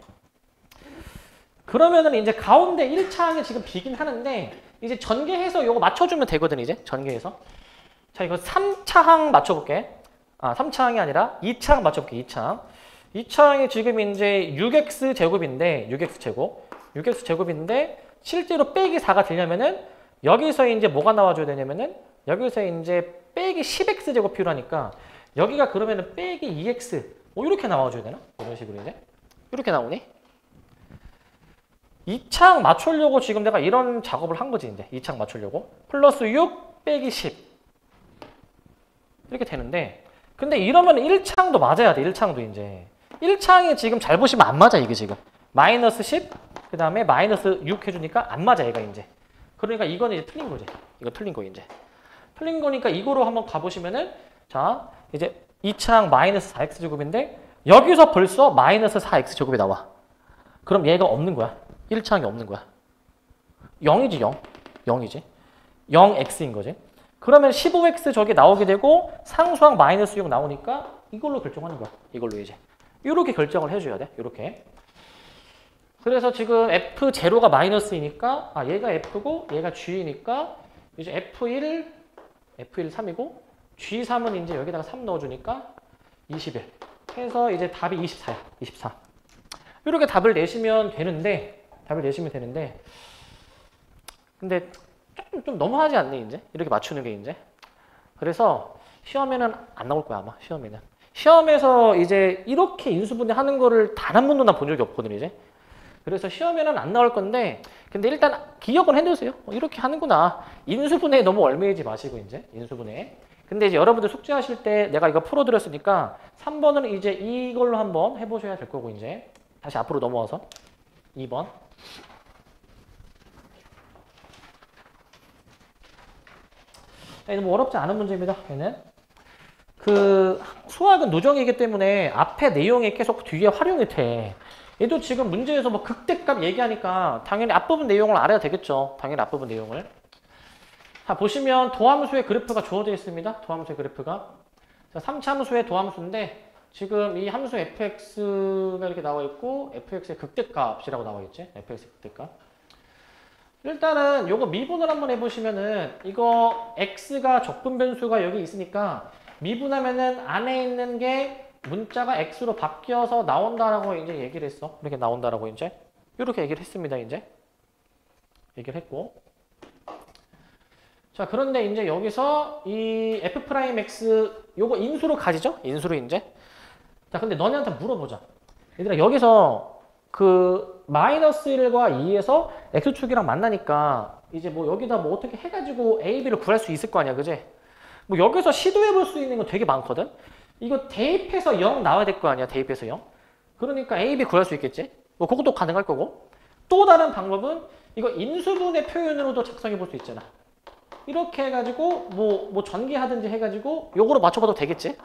그러면은 이제 가운데 1차항이 지금 비긴 하는데 이제 전개해서 이거 맞춰주면 되거든 이제. 전개해서. 자, 이거 3차항 맞춰볼게. 3차항이 아니라 2차항 맞춰볼게. 2차항. 2차항이 지금 이제 6x 제곱인데 6x 제곱. 6x 제곱인데 실제로 빼기 4가 되려면은 여기서 이제 뭐가 나와줘야 되냐면은 여기서 이제 빼기 10x 제곱 필요하니까 여기가 그러면은 빼기 2x 이렇게 나와줘야 되나? 이런 식으로 이제. 이렇게 나오니? 2차항 맞추려고 지금 내가 이런 작업을 한 거지 이제. 2차항 맞추려고. 플러스 6 빼기 10 이렇게 되는데 근데 이러면 1차항도 맞아야 돼. 1차항도 이제. 1차항이 지금 잘 보시면 안 맞아 이게 지금. 마이너스 10 그 다음에 마이너스 6 해주니까 안 맞아 얘가 이제. 그러니까 이거는 이제 틀린 거지. 이거 틀린 거 이제. 틀린 거니까 이거로 한번 가보시면은 자 이제 2차항 마이너스 4x 제곱인데 여기서 벌써 마이너스 4x 제곱이 나와. 그럼 얘가 없는 거야. 1차항이 없는 거야. 0이지 0. 0이지. 0x인 거지. 그러면 15x 저기 나오게 되고 상수항 마이너스 6 나오니까 이걸로 결정하는 거야. 이걸로 이제. 이렇게 결정을 해줘야 돼. 이렇게. 그래서 지금 F0가 마이너스이니까 얘가 F고 얘가 G이니까 이제 F1 3이고 G3은 이제 여기다가 3 넣어주니까 21 해서 이제 답이 24야. 24. 이렇게 답을 내시면 되는데 근데 좀 너무하지 않니 이제? 이렇게 맞추는 게 이제? 그래서 시험에는 안 나올 거야 아마 시험에는. 시험에서 이제 이렇게 인수분해 하는 거를 단 한 번도 나 본 적이 없거든 이제. 그래서 시험에는 안 나올 건데 근데 일단 기억은 해두세요. 이렇게 하는구나. 인수분해에 너무 얽매이지 마시고 이제 인수분해. 근데 이제 여러분들 숙제하실 때 내가 이거 풀어드렸으니까 3번은 이제 이걸로 한번 해보셔야 될 거고 이제 다시 앞으로 넘어와서 2번. 너무 어렵지 않은 문제입니다. 얘는 수학은 누정이기 때문에 앞에 내용이 계속 뒤에 활용이 돼. 얘도 지금 문제에서 뭐 극대값 얘기하니까 당연히 앞부분 내용을 알아야 되겠죠. 당연히 앞부분 내용을. 자, 보시면 도함수의 그래프가 주어져 있습니다. 도함수의 그래프가. 자, 3차 함수의 도함수인데 지금 이 함수 fx가 이렇게 나와 있고 fx의 극대값이라고 나와 있지. fx의 극대값. 일단은 요거 미분을 한번 해보시면은 이거 x가 적분 변수가 여기 있으니까 미분하면은 안에 있는 게 문자가 x로 바뀌어서 나온다라고 이제 얘기를 했어. 이렇게 나온다라고 이제 이렇게 얘기를 했습니다. 이제 얘기를 했고. 자, 그런데 이제 여기서 이 f'x 요거 인수로 가지죠? 인수로 이제. 자, 근데 너네한테 물어보자. 얘들아, 여기서 그 마이너스 1과 2에서 x축이랑 만나니까 이제 뭐 여기다 뭐 어떻게 해가지고 a, b를 구할 수 있을 거 아니야, 그지? 뭐 여기서 시도해 볼 수 있는 거 되게 많거든? 이거 대입해서 0 나와야 될 거 아니야, 대입해서 0. 그러니까 a, b 구할 수 있겠지? 뭐 그것도 가능할 거고. 또 다른 방법은 이거 인수분해 표현으로도 작성해 볼 수 있잖아. 이렇게 해가지고 뭐 전개하든지 해가지고 요거로 맞춰봐도 되겠지?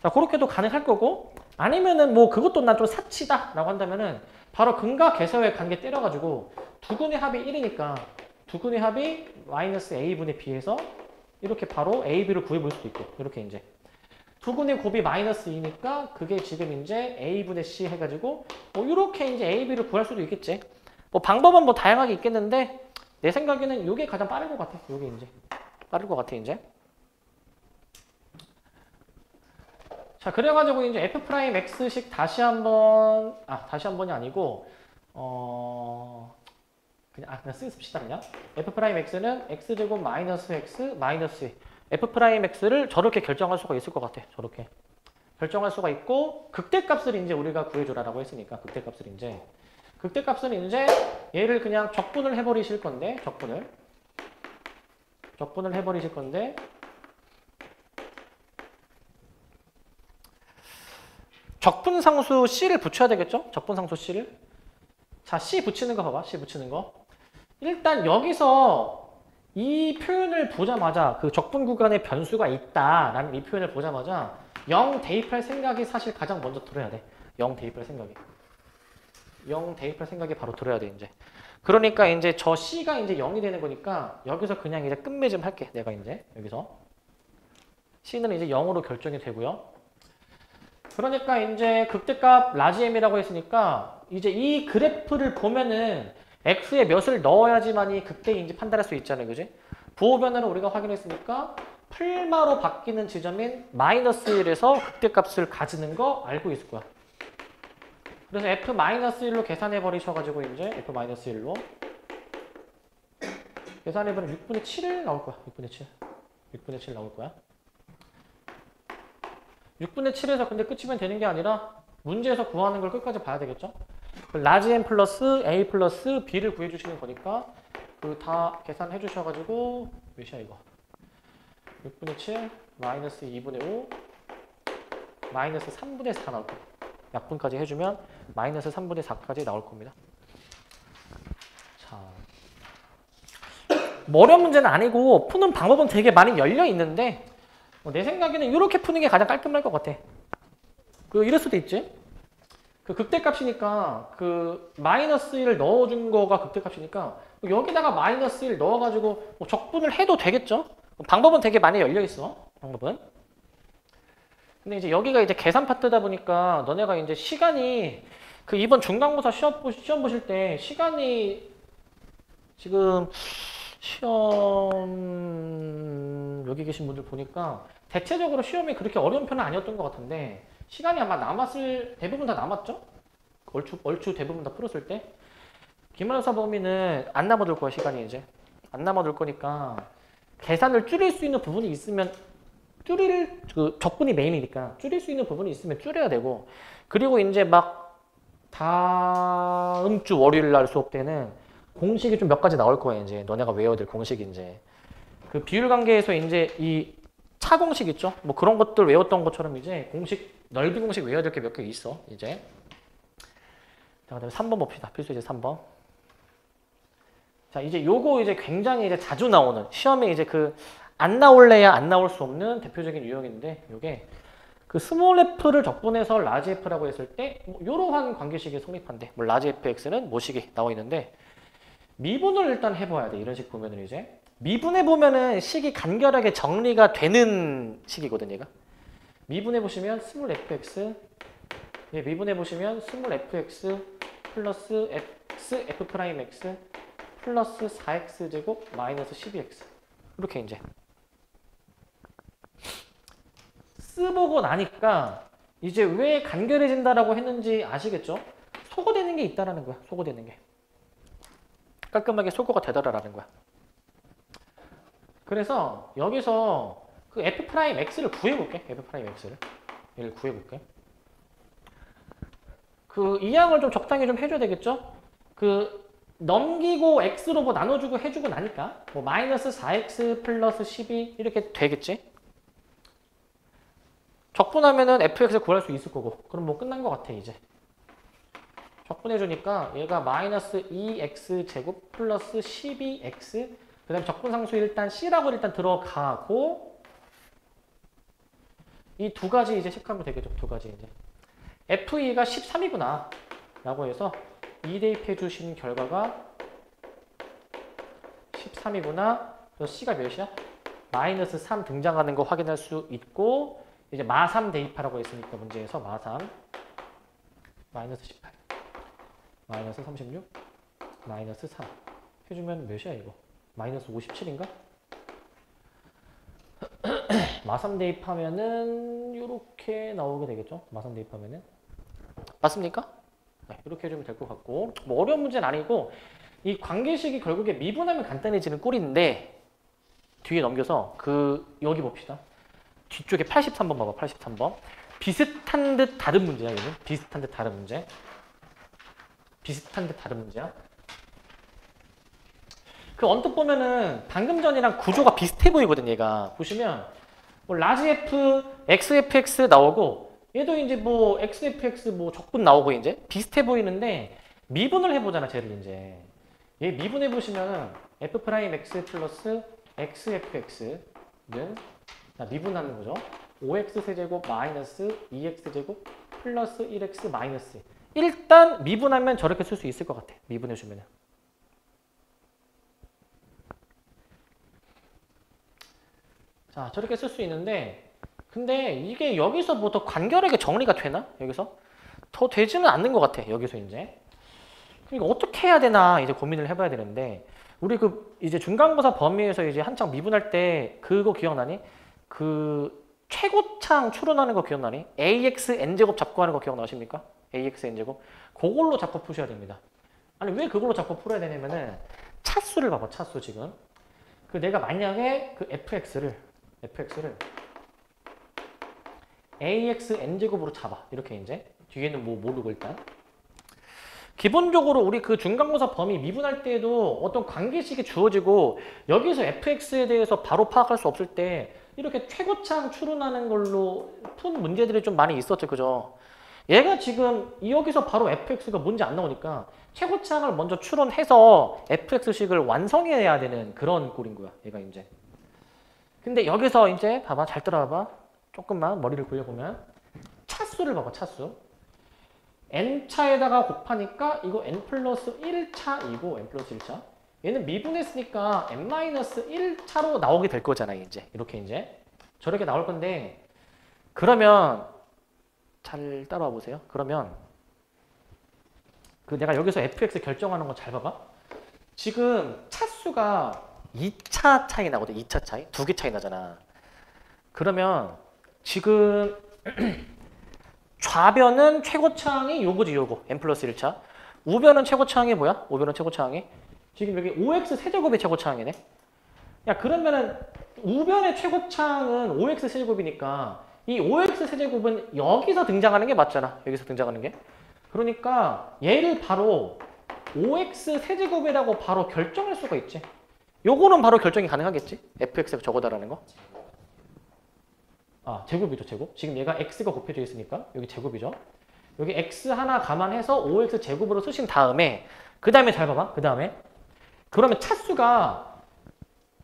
자, 그렇게도 가능할 거고 아니면은 뭐 그것도 난 좀 사치다 라고 한다면은 바로 근과 계서의 관계 때려가지고 두근의 합이 1이니까 두근의 합이 마이너스 a분의 b에서 이렇게 바로 a, b를 구해볼 수도 있고 이렇게 이제 두근의 곱이 마이너스 2니까 그게 지금 이제 a분의 c 해가지고 뭐 이렇게 이제 a, b를 구할 수도 있겠지. 뭐 방법은 뭐 다양하게 있겠는데 내 생각에는 이게 가장 빠른 것 같아. 이게 이제 빠를 것 같아 이제. 자, 그래가지고 이제 f'x식 다시 한번이 아니고 그냥 씁시다 그냥. f'x는 x제곱 마이너스 x 마이너스 2. f'x를 저렇게 결정할 수가 있을 것 같아. 저렇게 결정할 수가 있고 극대값을 이제 우리가 구해줘라라고 했으니까 극대값을 이제 얘를 그냥 적분을 해버리실 건데 적분을 해버리실 건데 적분상수 c를 붙여야 되겠죠? 적분상수 c를. 자, c 붙이는 거 봐봐. c 붙이는 거. 일단 여기서 이 표현을 보자마자 그 적분 구간에 변수가 있다라는 이 표현을 보자마자 0 대입할 생각이 사실 가장 먼저 들어야 돼. 0 대입할 생각이. 0 대입할 생각이 바로 들어야 돼, 이제. 그러니까 이제 저 c가 이제 0이 되는 거니까 여기서 그냥 이제 끝맺음 할게. 내가 이제 여기서. c는 이제 0으로 결정이 되고요. 그러니까 이제 극대값 라지 m이라고 했으니까 이제 이 그래프를 보면은 x에 몇을 넣어야지만이 극대인지 판단할 수 있잖아요. 그지? 부호변화를 우리가 확인했으니까 풀마로 바뀌는 지점인 마이너스 1에서 극대값을 가지는 거 알고 있을 거야. 그래서 f-1로 계산해 버리셔가지고 이제 f-1로 계산해 버리면 6분의 7 나올 거야. 6분의 7 나올 거야. 6분의 7에서 근데 끝이면 되는 게 아니라 문제에서 구하는 걸 끝까지 봐야 되겠죠? 라지 m 플러스 a 플러스 b를 구해주시는 거니까 그 다 계산해 주셔가지고 몇이야 이거? 6분의 7 마이너스 2분의 5 마이너스 3분의 4 나올 거야. 약분까지 해주면 마이너스 3분의 4까지 나올 겁니다. 자, 뭐 어려운 문제는 아니고 푸는 방법은 되게 많이 열려 있는데 내 생각에는 이렇게 푸는 게 가장 깔끔할 것 같아. 이럴 수도 있지. 그 극대값이니까 그 마이너스 1을 넣어준 거가 극대값이니까 여기다가 마이너스 1 넣어가지고 뭐 적분을 해도 되겠죠. 방법은 되게 많이 열려 있어. 방법은. 근데 이제 여기가 이제 계산 파트다 보니까 너네가 이제 시간이 그 이번 중간고사 시험 보실 때 시간이 지금 시험 여기 계신 분들 보니까 대체적으로 시험이 그렇게 어려운 편은 아니었던 것 같은데 시간이 아마 대부분 다 남았죠? 얼추 대부분 다 풀었을 때 기말고사 범위는 안 남아돌 거야 시간이 이제 안 남아돌 거니까 계산을 줄일 수 있는 부분이 있으면 그 적분이 메인이니까 줄일 수 있는 부분이 있으면 줄여야 되고 그리고 이제 막 다음 주 월요일 날 수업 때는 공식이 좀 몇 가지 나올 거야 이제 너네가 외워야 될 공식이 이제 그 비율 관계에서 이제 이 차공식 있죠? 뭐 그런 것들 외웠던 것처럼 이제 넓이 공식 외워야 될 게 몇 개 있어 이제. 자, 그다음에 3번 봅시다. 필수 이제 3번. 자, 이제 요거 이제 굉장히 이제 자주 나오는 시험에 이제 그 안 나올래야 안 나올 수 없는 대표적인 유형인데 요게 그 스몰 f를 적분해서 라지 f라고 했을 때 뭐 이러한 관계식이 성립한대. 뭐 라지 fx는 뭐식이 나와 있는데 미분을 일단 해봐야 돼. 이런 식 보면은 이제 미분해 보면은 식이 간결하게 정리가 되는 식이거든 얘가. 미분해 보시면 스몰 fx 미분해 보시면 스몰 fx 플러스 x f 프라임 x 플러스 4x 제곱 마이너스 12x 이렇게 이제 쓰보고 나니까 이제 왜 간결해진다라고 했는지 아시겠죠? 소거되는 게 있다라는 거야. 소거되는 게. 깔끔하게 소거가 되더라라는 거야. 그래서 여기서 그 f'x를 구해볼게. f'x를. 얘를 구해볼게. 그 이항을 좀 적당히 좀 해줘야 되겠죠? 그 넘기고 x로 뭐 나눠주고 해주고 나니까 뭐 마이너스 4x 플러스 12 이렇게 되겠지? 적분하면은 fx 구할 수 있을 거고 그럼 뭐 끝난 것 같아 이제. 적분해주니까 얘가 마이너스 2x 제곱 플러스 12x 그 다음에 적분상수 일단 c라고 일단 들어가고 이 두 가지 이제 체크하면 되겠죠. 두 가지 이제. FE가 13이구나 라고 해서 2 대입해 주신 결과가 13이구나. 그래서 C가 몇이야? 마이너스 3 등장하는 거 확인할 수 있고 이제 마3 대입하라고 했으니까 문제에서 마3 마이너스 18 마이너스 36 마이너스 3 해주면 몇이야 이거? 마이너스 57인가? 마3 대입하면은 이렇게 나오게 되겠죠? 마3 대입하면은 맞습니까? 네, 이렇게 해주면 될 것 같고 뭐 어려운 문제는 아니고 이 관계식이 결국에 미분하면 간단해지는 꼴인데 뒤에 넘겨서 그 여기 봅시다. 뒤쪽에 83번 봐봐. 83번. 비슷한 듯 다른 문제야. 얘는 비슷한 듯 다른 문제. 비슷한 듯 다른 문제야. 그 언뜻 보면은 방금 전이랑 구조가 비슷해 보이거든 얘가. 보시면 뭐 라지 f, xfx 나오고 얘도 이제 뭐 xfx 뭐 적분 나오고 이제 비슷해 보이는데 미분을 해보잖아 쟤를 이제. 얘 미분해 보시면은 f 프라임 x 플러스 xfx는 미분하는 거죠. 5x 세제곱 마이너스 2x 제곱 플러스 1x 마이너스. 일단 미분하면 저렇게 쓸 수 있을 것 같아. 미분해 주면은. 자, 저렇게 쓸 수 있는데 근데 이게 여기서 뭐 더 간결하게 정리가 되나? 여기서? 더 되지는 않는 것 같아. 여기서 이제. 그러니까 어떻게 해야 되나 이제 고민을 해봐야 되는데 우리 그 이제 중간고사 범위에서 이제 한창 미분할 때 그거 기억나니? 그 최고창 추론하는 거 기억나니? ax n제곱 잡고 하는 거 기억나십니까? ax n제곱. 그걸로 잡고 푸셔야 됩니다. 아니 왜 그걸로 잡고 풀어야 되냐면은 차수를 봐봐. 차수 지금. 그 내가 만약에 그 fx를 ax n제곱으로 잡아. 이렇게 이제. 뒤에는 뭐 모르고 일단. 기본적으로 우리 그 중간고사 범위 미분할 때에도 어떤 관계식이 주어지고 여기서 fx에 대해서 바로 파악할 수 없을 때 이렇게 최고창 추론하는 걸로 푼 문제들이 좀 많이 있었죠. 그죠? 얘가 지금 여기서 바로 fx가 뭔지 안 나오니까 최고창을 먼저 추론해서 fx식을 완성해야 되는 그런 꼴인 거야. 얘가 이제. 근데 여기서 이제 봐봐. 잘 따라와봐. 조금만 머리를 굴려보면 차수를 봐봐. 차수. n차에다가 곱하니까 이거 n 플러스 1차이고 n 플러스 1차. 얘는 미분했으니까 n-1차로 나오게 될 거잖아요. 이제 이렇게 이제 저렇게 나올 건데 그러면 잘 따라와 보세요. 그러면 그 내가 여기서 fx 결정하는 거 잘 봐봐. 지금 차수가 2차 차이 나거든. 2차 차이. 2개 차이 나잖아. 그러면 지금 좌변은 최고차항이 요거지 요거. n 플러스 1차. 우변은 최고차항이 뭐야? 우변은 최고차항이 지금 여기 5x 세제곱이 최고차항이네. 야 그러면은 우변의 최고차항은 5x 세제곱이니까 이 5x 세제곱은 여기서 등장하는 게 맞잖아. 여기서 등장하는 게. 그러니까 얘를 바로 5x 세제곱이라고 바로 결정할 수가 있지. 요거는 바로 결정이 가능하겠지. fx가 저거다라는 거. 아 제곱이죠 제곱. 지금 얘가 x가 곱해져 있으니까 여기 제곱이죠. 여기 x 하나 감안해서 5x 제곱으로 쓰신 다음에 그 다음에 잘 봐봐. 그 다음에 그러면 차수가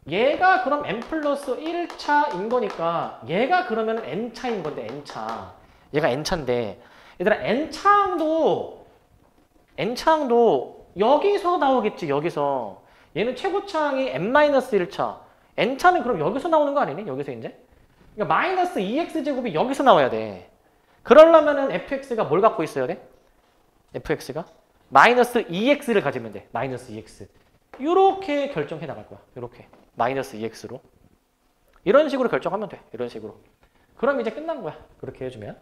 얘가 그럼 n 플러스 1차인 거니까 얘가 그러면 n차인 건데 n차. 얘가 n차인데 얘들아 n차항도 여기서 나오겠지. 여기서. 얘는 최고차항이 n-1차. n차는 그럼 여기서 나오는 거 아니니? 여기서 이제. 그러니까 마이너스 2x제곱이 여기서 나와야 돼. 그러려면은 fx가 뭘 갖고 있어야 돼? fx가 마이너스 2x를 가지면 돼. 마이너스 2x. 이렇게 결정해 나갈 거야. 이렇게 마이너스 2x로. 이런 식으로 결정하면 돼. 이런 식으로. 그럼 이제 끝난 거야. 그렇게 해주면.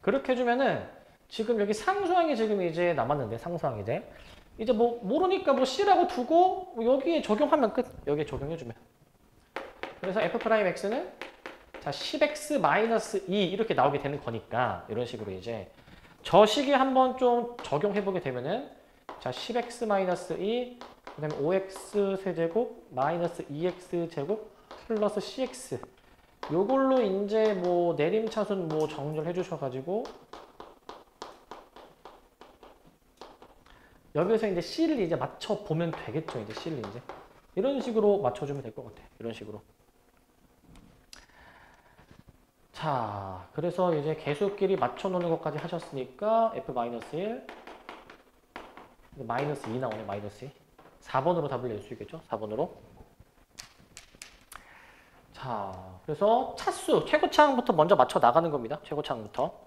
그렇게 해주면은 지금 여기 상수항이 지금 이제 남았는데 상수항 이제 뭐 모르니까 뭐 C라고 두고 뭐 여기에 적용하면 끝. 여기에 적용해주면. 그래서 f'x는 자 10x-2 이렇게 나오게 되는 거니까 이런 식으로 이제 저 식에 한번 좀 적용해보게 되면은 자 10x-2 그 다음에 5x 세제곱 마이너스 2x 제곱 플러스 cx 요걸로 이제 뭐 내림차순 뭐 정렬해 주셔가지고 여기서 이제 c를 이제 맞춰 보면 되겠죠. 이제 c를 이제 이런 식으로 맞춰주면 될 것 같아. 이런 식으로. 자, 그래서 이제 개수끼리 맞춰놓는 것까지 하셨으니까 f-1 마이너스 2 나오네. 마이너스 2. 4번으로 답을 낼 수 있겠죠? 4번으로. 자, 그래서 차수, 최고차항부터 먼저 맞춰 나가는 겁니다. 최고차항부터.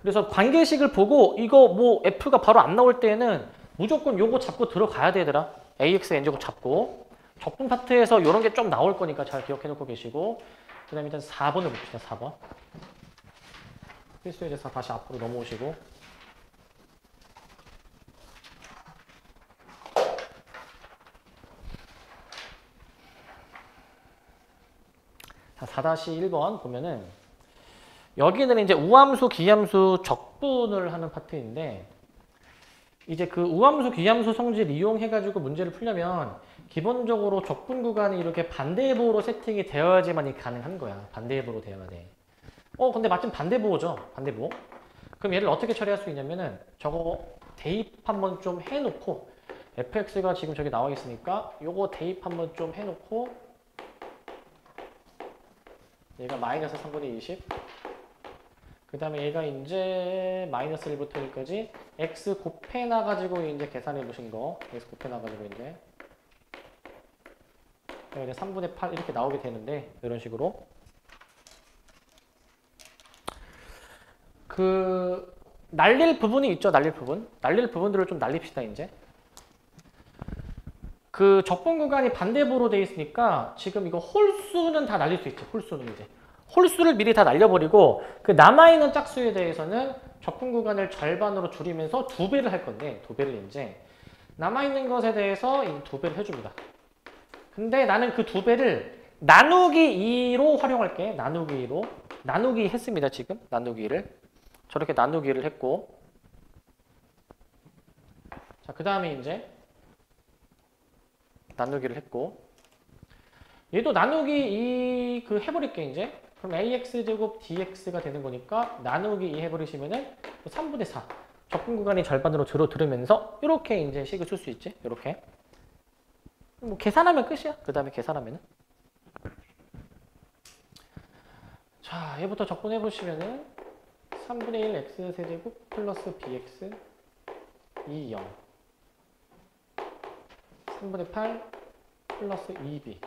그래서 관계식을 보고 이거 뭐 f가 바로 안 나올 때에는 무조건 요거 잡고 들어가야 되더라. ax n제곱 잡고 적분 파트에서 이런 게 좀 나올 거니까 잘 기억해 놓고 계시고 그 다음에 일단 4번을 봅시다. 4번. 필수에 대해서 다시 앞으로 넘어오시고 자, 4-1번 보면은 여기는 이제 우함수, 기함수 적분을 하는 파트인데 이제 그 우함수, 기함수 성질 이용해가지고 문제를 풀려면 기본적으로 적분 구간이 이렇게 반대부호로 세팅이 되어야지만이 가능한 거야. 반대부호로 되어야 돼. 근데 마침 반대부호죠. 반대부호. 그럼 얘를 어떻게 처리할 수 있냐면은 저거 대입 한번 좀 해놓고 fx가 지금 저기 나와 있으니까 요거 대입 한번 좀 해놓고 얘가 마이너스 3분의 20 그 다음에 얘가 이제 마이너스 1부터 1까지 x 곱해놔가지고 이제 계산해 보신 거 x 곱해놔가지고 이제 3분의 8 이렇게 나오게 되는데 이런 식으로 그 날릴 부분이 있죠. 날릴 부분. 날릴 부분들을 좀 날립시다. 이제 그 적분 구간이 반대부로 되어 있으니까 지금 이거 홀수는 다 날릴 수 있죠. 홀수는 이제 홀수를 미리 다 날려버리고 그 남아있는 짝수에 대해서는 적분 구간을 절반으로 줄이면서 2배를 할 건데 2배를 이제 남아있는 것에 대해서 이 2배를 해줍니다. 근데 나는 그 2배를 나누기 2로 활용할게. 나누기 2로. 나누기 했습니다. 지금 나누기 2를. 저렇게 나누기 2를 했고 자, 그 다음에 이제 나누기를 했고 얘도 나누기 2 그 해버릴게 이제. 그럼 ax제곱 dx가 되는 거니까 나누기 2 해버리시면은 3분의 4 적분 구간이 절반으로 줄어들으면서 이렇게 이제 식을 쓸 수 있지. 이렇게. 뭐 계산하면 끝이야. 그 다음에 계산하면은. 자, 얘부터 적분해 보시면은 3분의 1 x 세제곱 플러스 bx 2 0 3분의 8 플러스 2b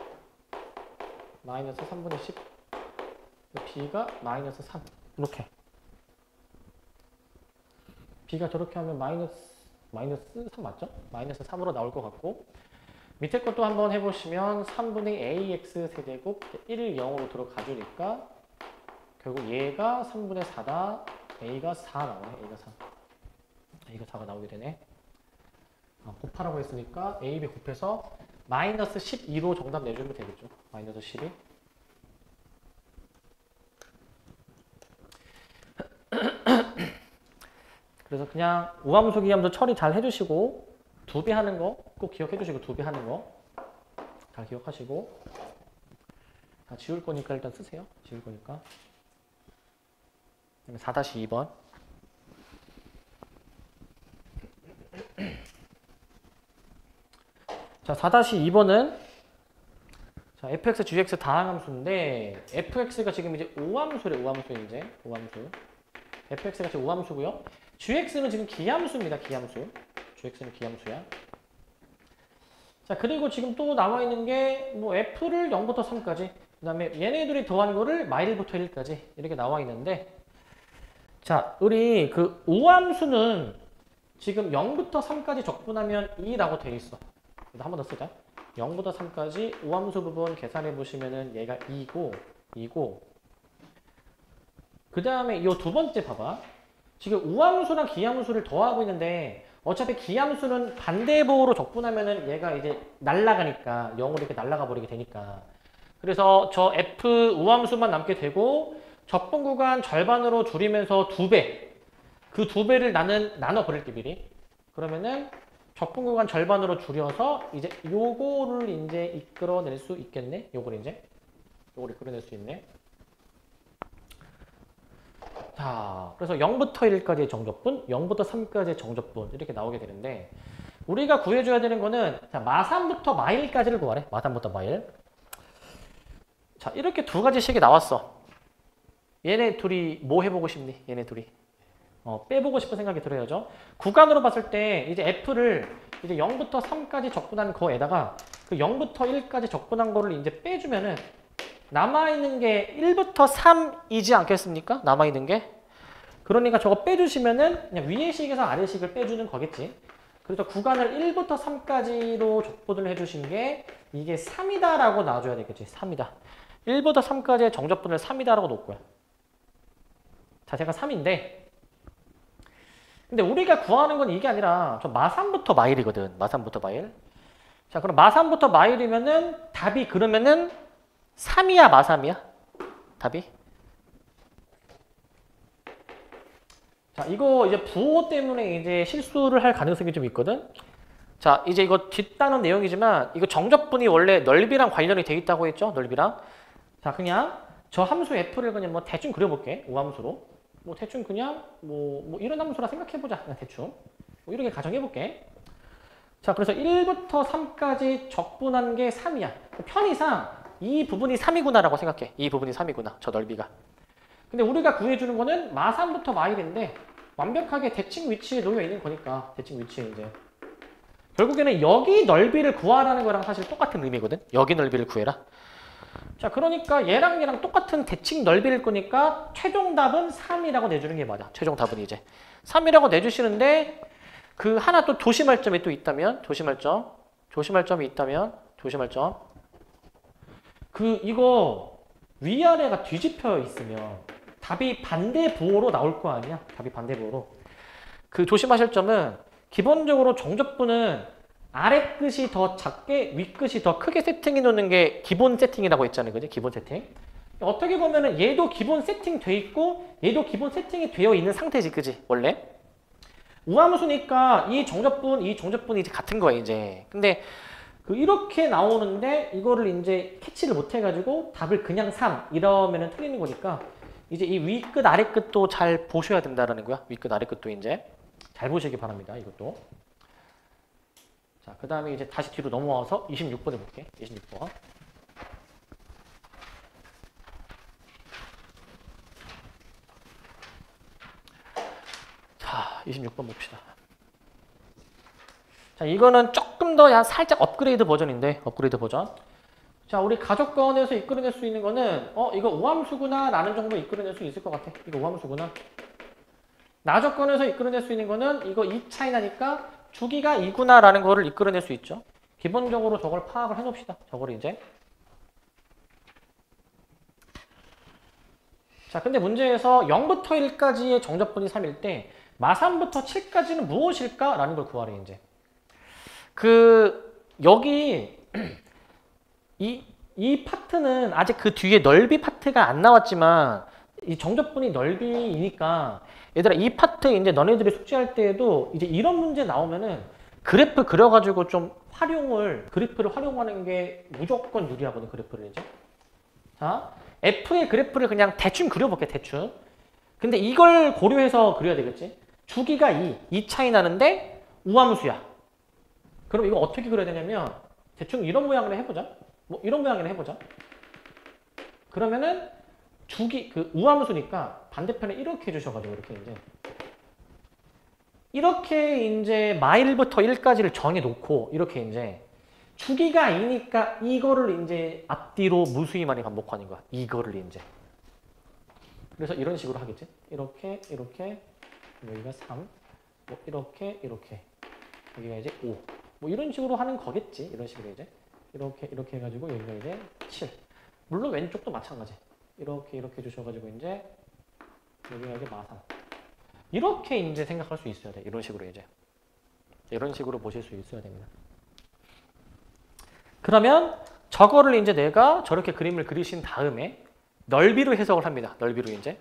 마이너스 3분의 10 b가 마이너스 3 이렇게 b가 저렇게 하면 마이너스 3 맞죠? 마이너스 3으로 나올 것 같고 밑에 것도 한번 해보시면 3분의 ax 세제곱 1을 0으로 들어가주니까 결국 얘가 3분의 4다. a가 4 나오네. a가 4가 나오게 되네. 곱하라고 했으니까 a, b 곱해서 마이너스 12로 정답 내주면 되겠죠. 마이너스 12. 그래서 그냥 우함수 기함수 처리 잘 해주시고 2배 하는 거 꼭 기억해 주시고 2배 하는 거 잘 기억하시고 다 지울 거니까 일단 쓰세요. 지울 거니까. 4-2번. 자, 4-2번은 자, fx, gx 다항함수인데 fx가 지금 이제 오함수래. 오함수 이제 오함수. fx가 지금 오함수고요. gx는 지금 기함수입니다. 기함수. gx는 기함수야. 자, 그리고 지금 또 나와 있는 게 뭐 f를 0부터 3까지 그 다음에 얘네들이 더한 거를 마일부터 1까지 이렇게 나와 있는데 자, 우리 그 오함수는 지금 0부터 3까지 적분하면 2라고 돼 있어. 한 번 더 쓰자. 0부터 3까지 오함수 부분 계산해 보시면은 얘가 2고 그 다음에 이 두 번째 봐봐. 지금 우함수랑 기함수를 더하고 있는데 어차피 기함수는 반대보호로 적분하면은 얘가 이제 날아가니까 0으로 이렇게 날아가 버리게 되니까 그래서 저 f 우함수만 남게 되고 적분 구간 절반으로 줄이면서 2배 그 2배를 나눠 버릴게 미리. 그러면은 적분 구간 절반으로 줄여서 이제 요거를 이제 이끌어낼 수 있겠네. 요걸 이끌어낼 수 있네. 자, 그래서 0부터 1까지의 정적분, 0부터 3까지의 정적분 이렇게 나오게 되는데 우리가 구해줘야 되는 거는 자, 마산부터 마일까지를 구하래. 마산부터 마일. 자, 이렇게 두 가지 식이 나왔어. 얘네 둘이 뭐 해보고 싶니? 얘네 둘이. 빼보고 싶은 생각이 들어야죠. 구간으로 봤을 때 이제 f를 이제 0부터 3까지 적분한 거에다가 그 0부터 1까지 적분한 거를 이제 빼주면은 남아있는 게 1부터 3이지 않겠습니까? 남아있는 게. 그러니까 저거 빼주시면은 그냥 위의 식에서 아래 식을 빼주는 거겠지. 그래서 구간을 1부터 3까지로 적분을 해주신 게 이게 3이다라고 놔줘야 되겠지. 3이다. 1부터 3까지의 정적분을 3이다라고 놓을 거야. 자체가 3인데 근데 우리가 구하는 건 이게 아니라 저 마산부터 마일이거든. 마산부터 마일. 자, 그럼 마산부터 마일이면은 답이 그러면은 3이야, 마3이야? 답이? 자, 이거 이제 부호 때문에 이제 실수를 할 가능성이 좀 있거든. 자, 이제 이거 뒷단은 내용이지만 이거 정적분이 원래 넓이랑 관련이 돼 있다고 했죠? 넓이랑. 자, 그냥 저 함수 f를 그냥 뭐 대충 그려볼게. 오함수로. 뭐 대충 그냥 뭐 이런 함수라 생각해보자. 그냥 대충. 뭐 이렇게 가정해볼게. 자, 그래서 1부터 3까지 적분한 게 3이야. 편의상 이 부분이 3이구나라고 생각해. 이 부분이 3이구나. 저 넓이가. 근데 우리가 구해주는 거는 마3부터 마1인데 완벽하게 대칭 위치에 놓여 있는 거니까. 대칭 위치에 이제. 결국에는 여기 넓이를 구하라는 거랑 사실 똑같은 의미거든. 여기 넓이를 구해라. 자, 그러니까 얘랑 똑같은 대칭 넓이일 거니까 최종 답은 3이라고 내주는 게 맞아. 최종 답은 이제 3이라고 내주시는데 그 하나 또 조심할 점이 또 있다면 조심할 점이 있다면 그 이거 위아래가 뒤집혀 있으면 답이 반대 부호로 나올 거 아니야. 답이 반대 부호로. 그 조심하실 점은 기본적으로 정적분은 아래 끝이 더 작게 위 끝이 더 크게 세팅해 놓는 게 기본 세팅이라고 했잖아요. 그죠? 기본 세팅. 어떻게 보면은 얘도 기본 세팅 돼 있고 얘도 기본 세팅이 되어 있는 상태지. 그지? 원래. 우함수니까 이 정적분이 이제 같은 거야, 이제. 근데 그 이렇게 나오는데 이거를 이제 캐치를 못 해가지고 답을 그냥 3 이러면은 틀리는 거니까 이제 이 위 끝 아래 끝도 잘 보셔야 된다라는 거야. 위 끝 아래 끝도 이제 잘 보시기 바랍니다. 이것도. 자, 그 다음에 이제 다시 뒤로 넘어와서 26번 해볼게. 26번. 자, 26번 봅시다. 자, 이거는 조금 더 살짝 업그레이드 버전인데, 업그레이드 버전. 자, 우리 가족권에서 이끌어낼 수 있는 거는, 이거 오함수구나 라는 정도 이끌어낼 수 있을 것 같아. 이거 오함수구나. 나조건에서 이끌어낼 수 있는 거는 이거 2차이 나니까 주기가 2구나라는 거를 이끌어낼 수 있죠. 기본적으로 저걸 파악을 해놓읍시다. 저걸 이제. 자, 근데 문제에서 0부터 1까지의 정적분이 3일 때 마3부터 7까지는 무엇일까라는 걸 구하래 이제. 여기 이 파트는 아직 그 뒤에 넓이 파트가 안 나왔지만 이 정적분이 넓이니까 얘들아 이 파트 이제 너네들이 숙제할 때에도 이제 이런 문제 나오면은 그래프 그려가지고 좀 그래프를 활용하는 게 무조건 유리하거든 그래프를 이제. 자, F의 그래프를 그냥 대충 그려볼게 대충. 근데 이걸 고려해서 그려야 되겠지. 주기가 2 차이 나는데 우함수야. 그럼 이거 어떻게 그려야 되냐면 대충 이런 모양으로 해보자. 뭐 이런 모양으로 해보자. 그러면은 우함수니까 반대편에 이렇게 해주셔가지고 이렇게 이제 마일부터 1까지를 정해놓고 이렇게 이제 주기가 2니까 이거를 이제 앞뒤로 무수히 많이 반복하는 거야. 이거를 이제. 그래서 이런 식으로 하겠지. 이렇게 여기가 3, 뭐 이렇게 여기가 이제 5. 뭐 이런 식으로 하는 거겠지. 이런 식으로 이제 이렇게 해가지고 여기가 이제 7. 물론 왼쪽도 마찬가지. 이렇게 주셔가지고 이제 여기가 이제 마3. 이렇게 이제 생각할 수 있어야 돼. 이런 식으로 이제. 이런 식으로 보실 수 있어야 됩니다. 그러면 저거를 이제 내가 저렇게 그림을 그리신 다음에 넓이로 해석을 합니다. 넓이로 이제.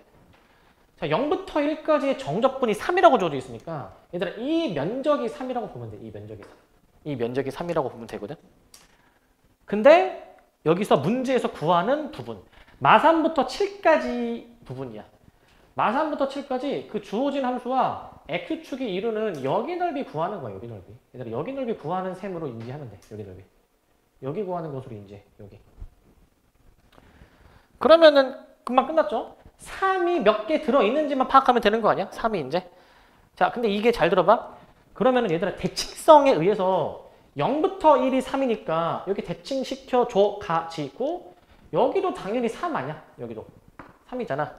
자, 0부터 1까지의 정적분이 3이라고 주어져 있으니까 얘들아 이 면적이 3이라고 보면 돼. 이 면적이 3. 이 면적이 3이라고 보면 되거든. 근데 여기서 문제에서 구하는 부분. 마3부터 7까지 부분이야. 마3부터 7까지 그 주어진 함수와 x축이 이루는 여기 넓이 구하는 거야. 여기 넓이. 얘들아 여기 넓이 구하는 셈으로 인지하면 돼. 여기 넓이. 여기 구하는 것으로 인지해. 여기. 그러면은 금방 끝났죠? 3이 몇 개 들어있는지만 파악하면 되는 거 아니야? 3이 이제. 자, 근데 이게 잘 들어봐. 그러면은 얘들아 대칭성에 의해서 0부터 1이 3이니까 여기 대칭시켜 줘 가지고 여기도 당연히 3 아니야? 여기도 3이잖아.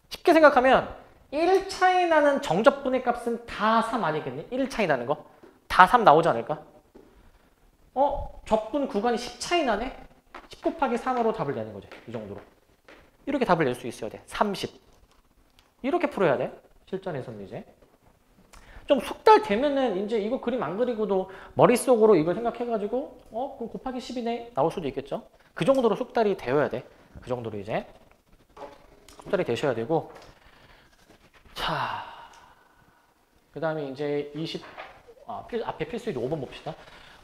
쉽게 생각하면 1 차이 나는 정적분의 값은 다 3 아니겠니? 1 차이 나는 거. 다 3 나오지 않을까? 적분 구간이 10 차이 나네? 10 곱하기 3으로 답을 내는 거지. 이 정도로. 이렇게 답을 낼 수 있어야 돼. 30. 이렇게 풀어야 돼. 실전에서는 이제. 좀 숙달 되면은 이제 이거 그림 안 그리고도 머릿속으로 이걸 생각해가지고 그럼 곱하기 10이네 나올 수도 있겠죠. 그 정도로 숙달이 되어야 돼. 그 정도로 이제 숙달이 되셔야 되고. 자, 그 다음에 이제 앞에 필수 이제 5번 봅시다.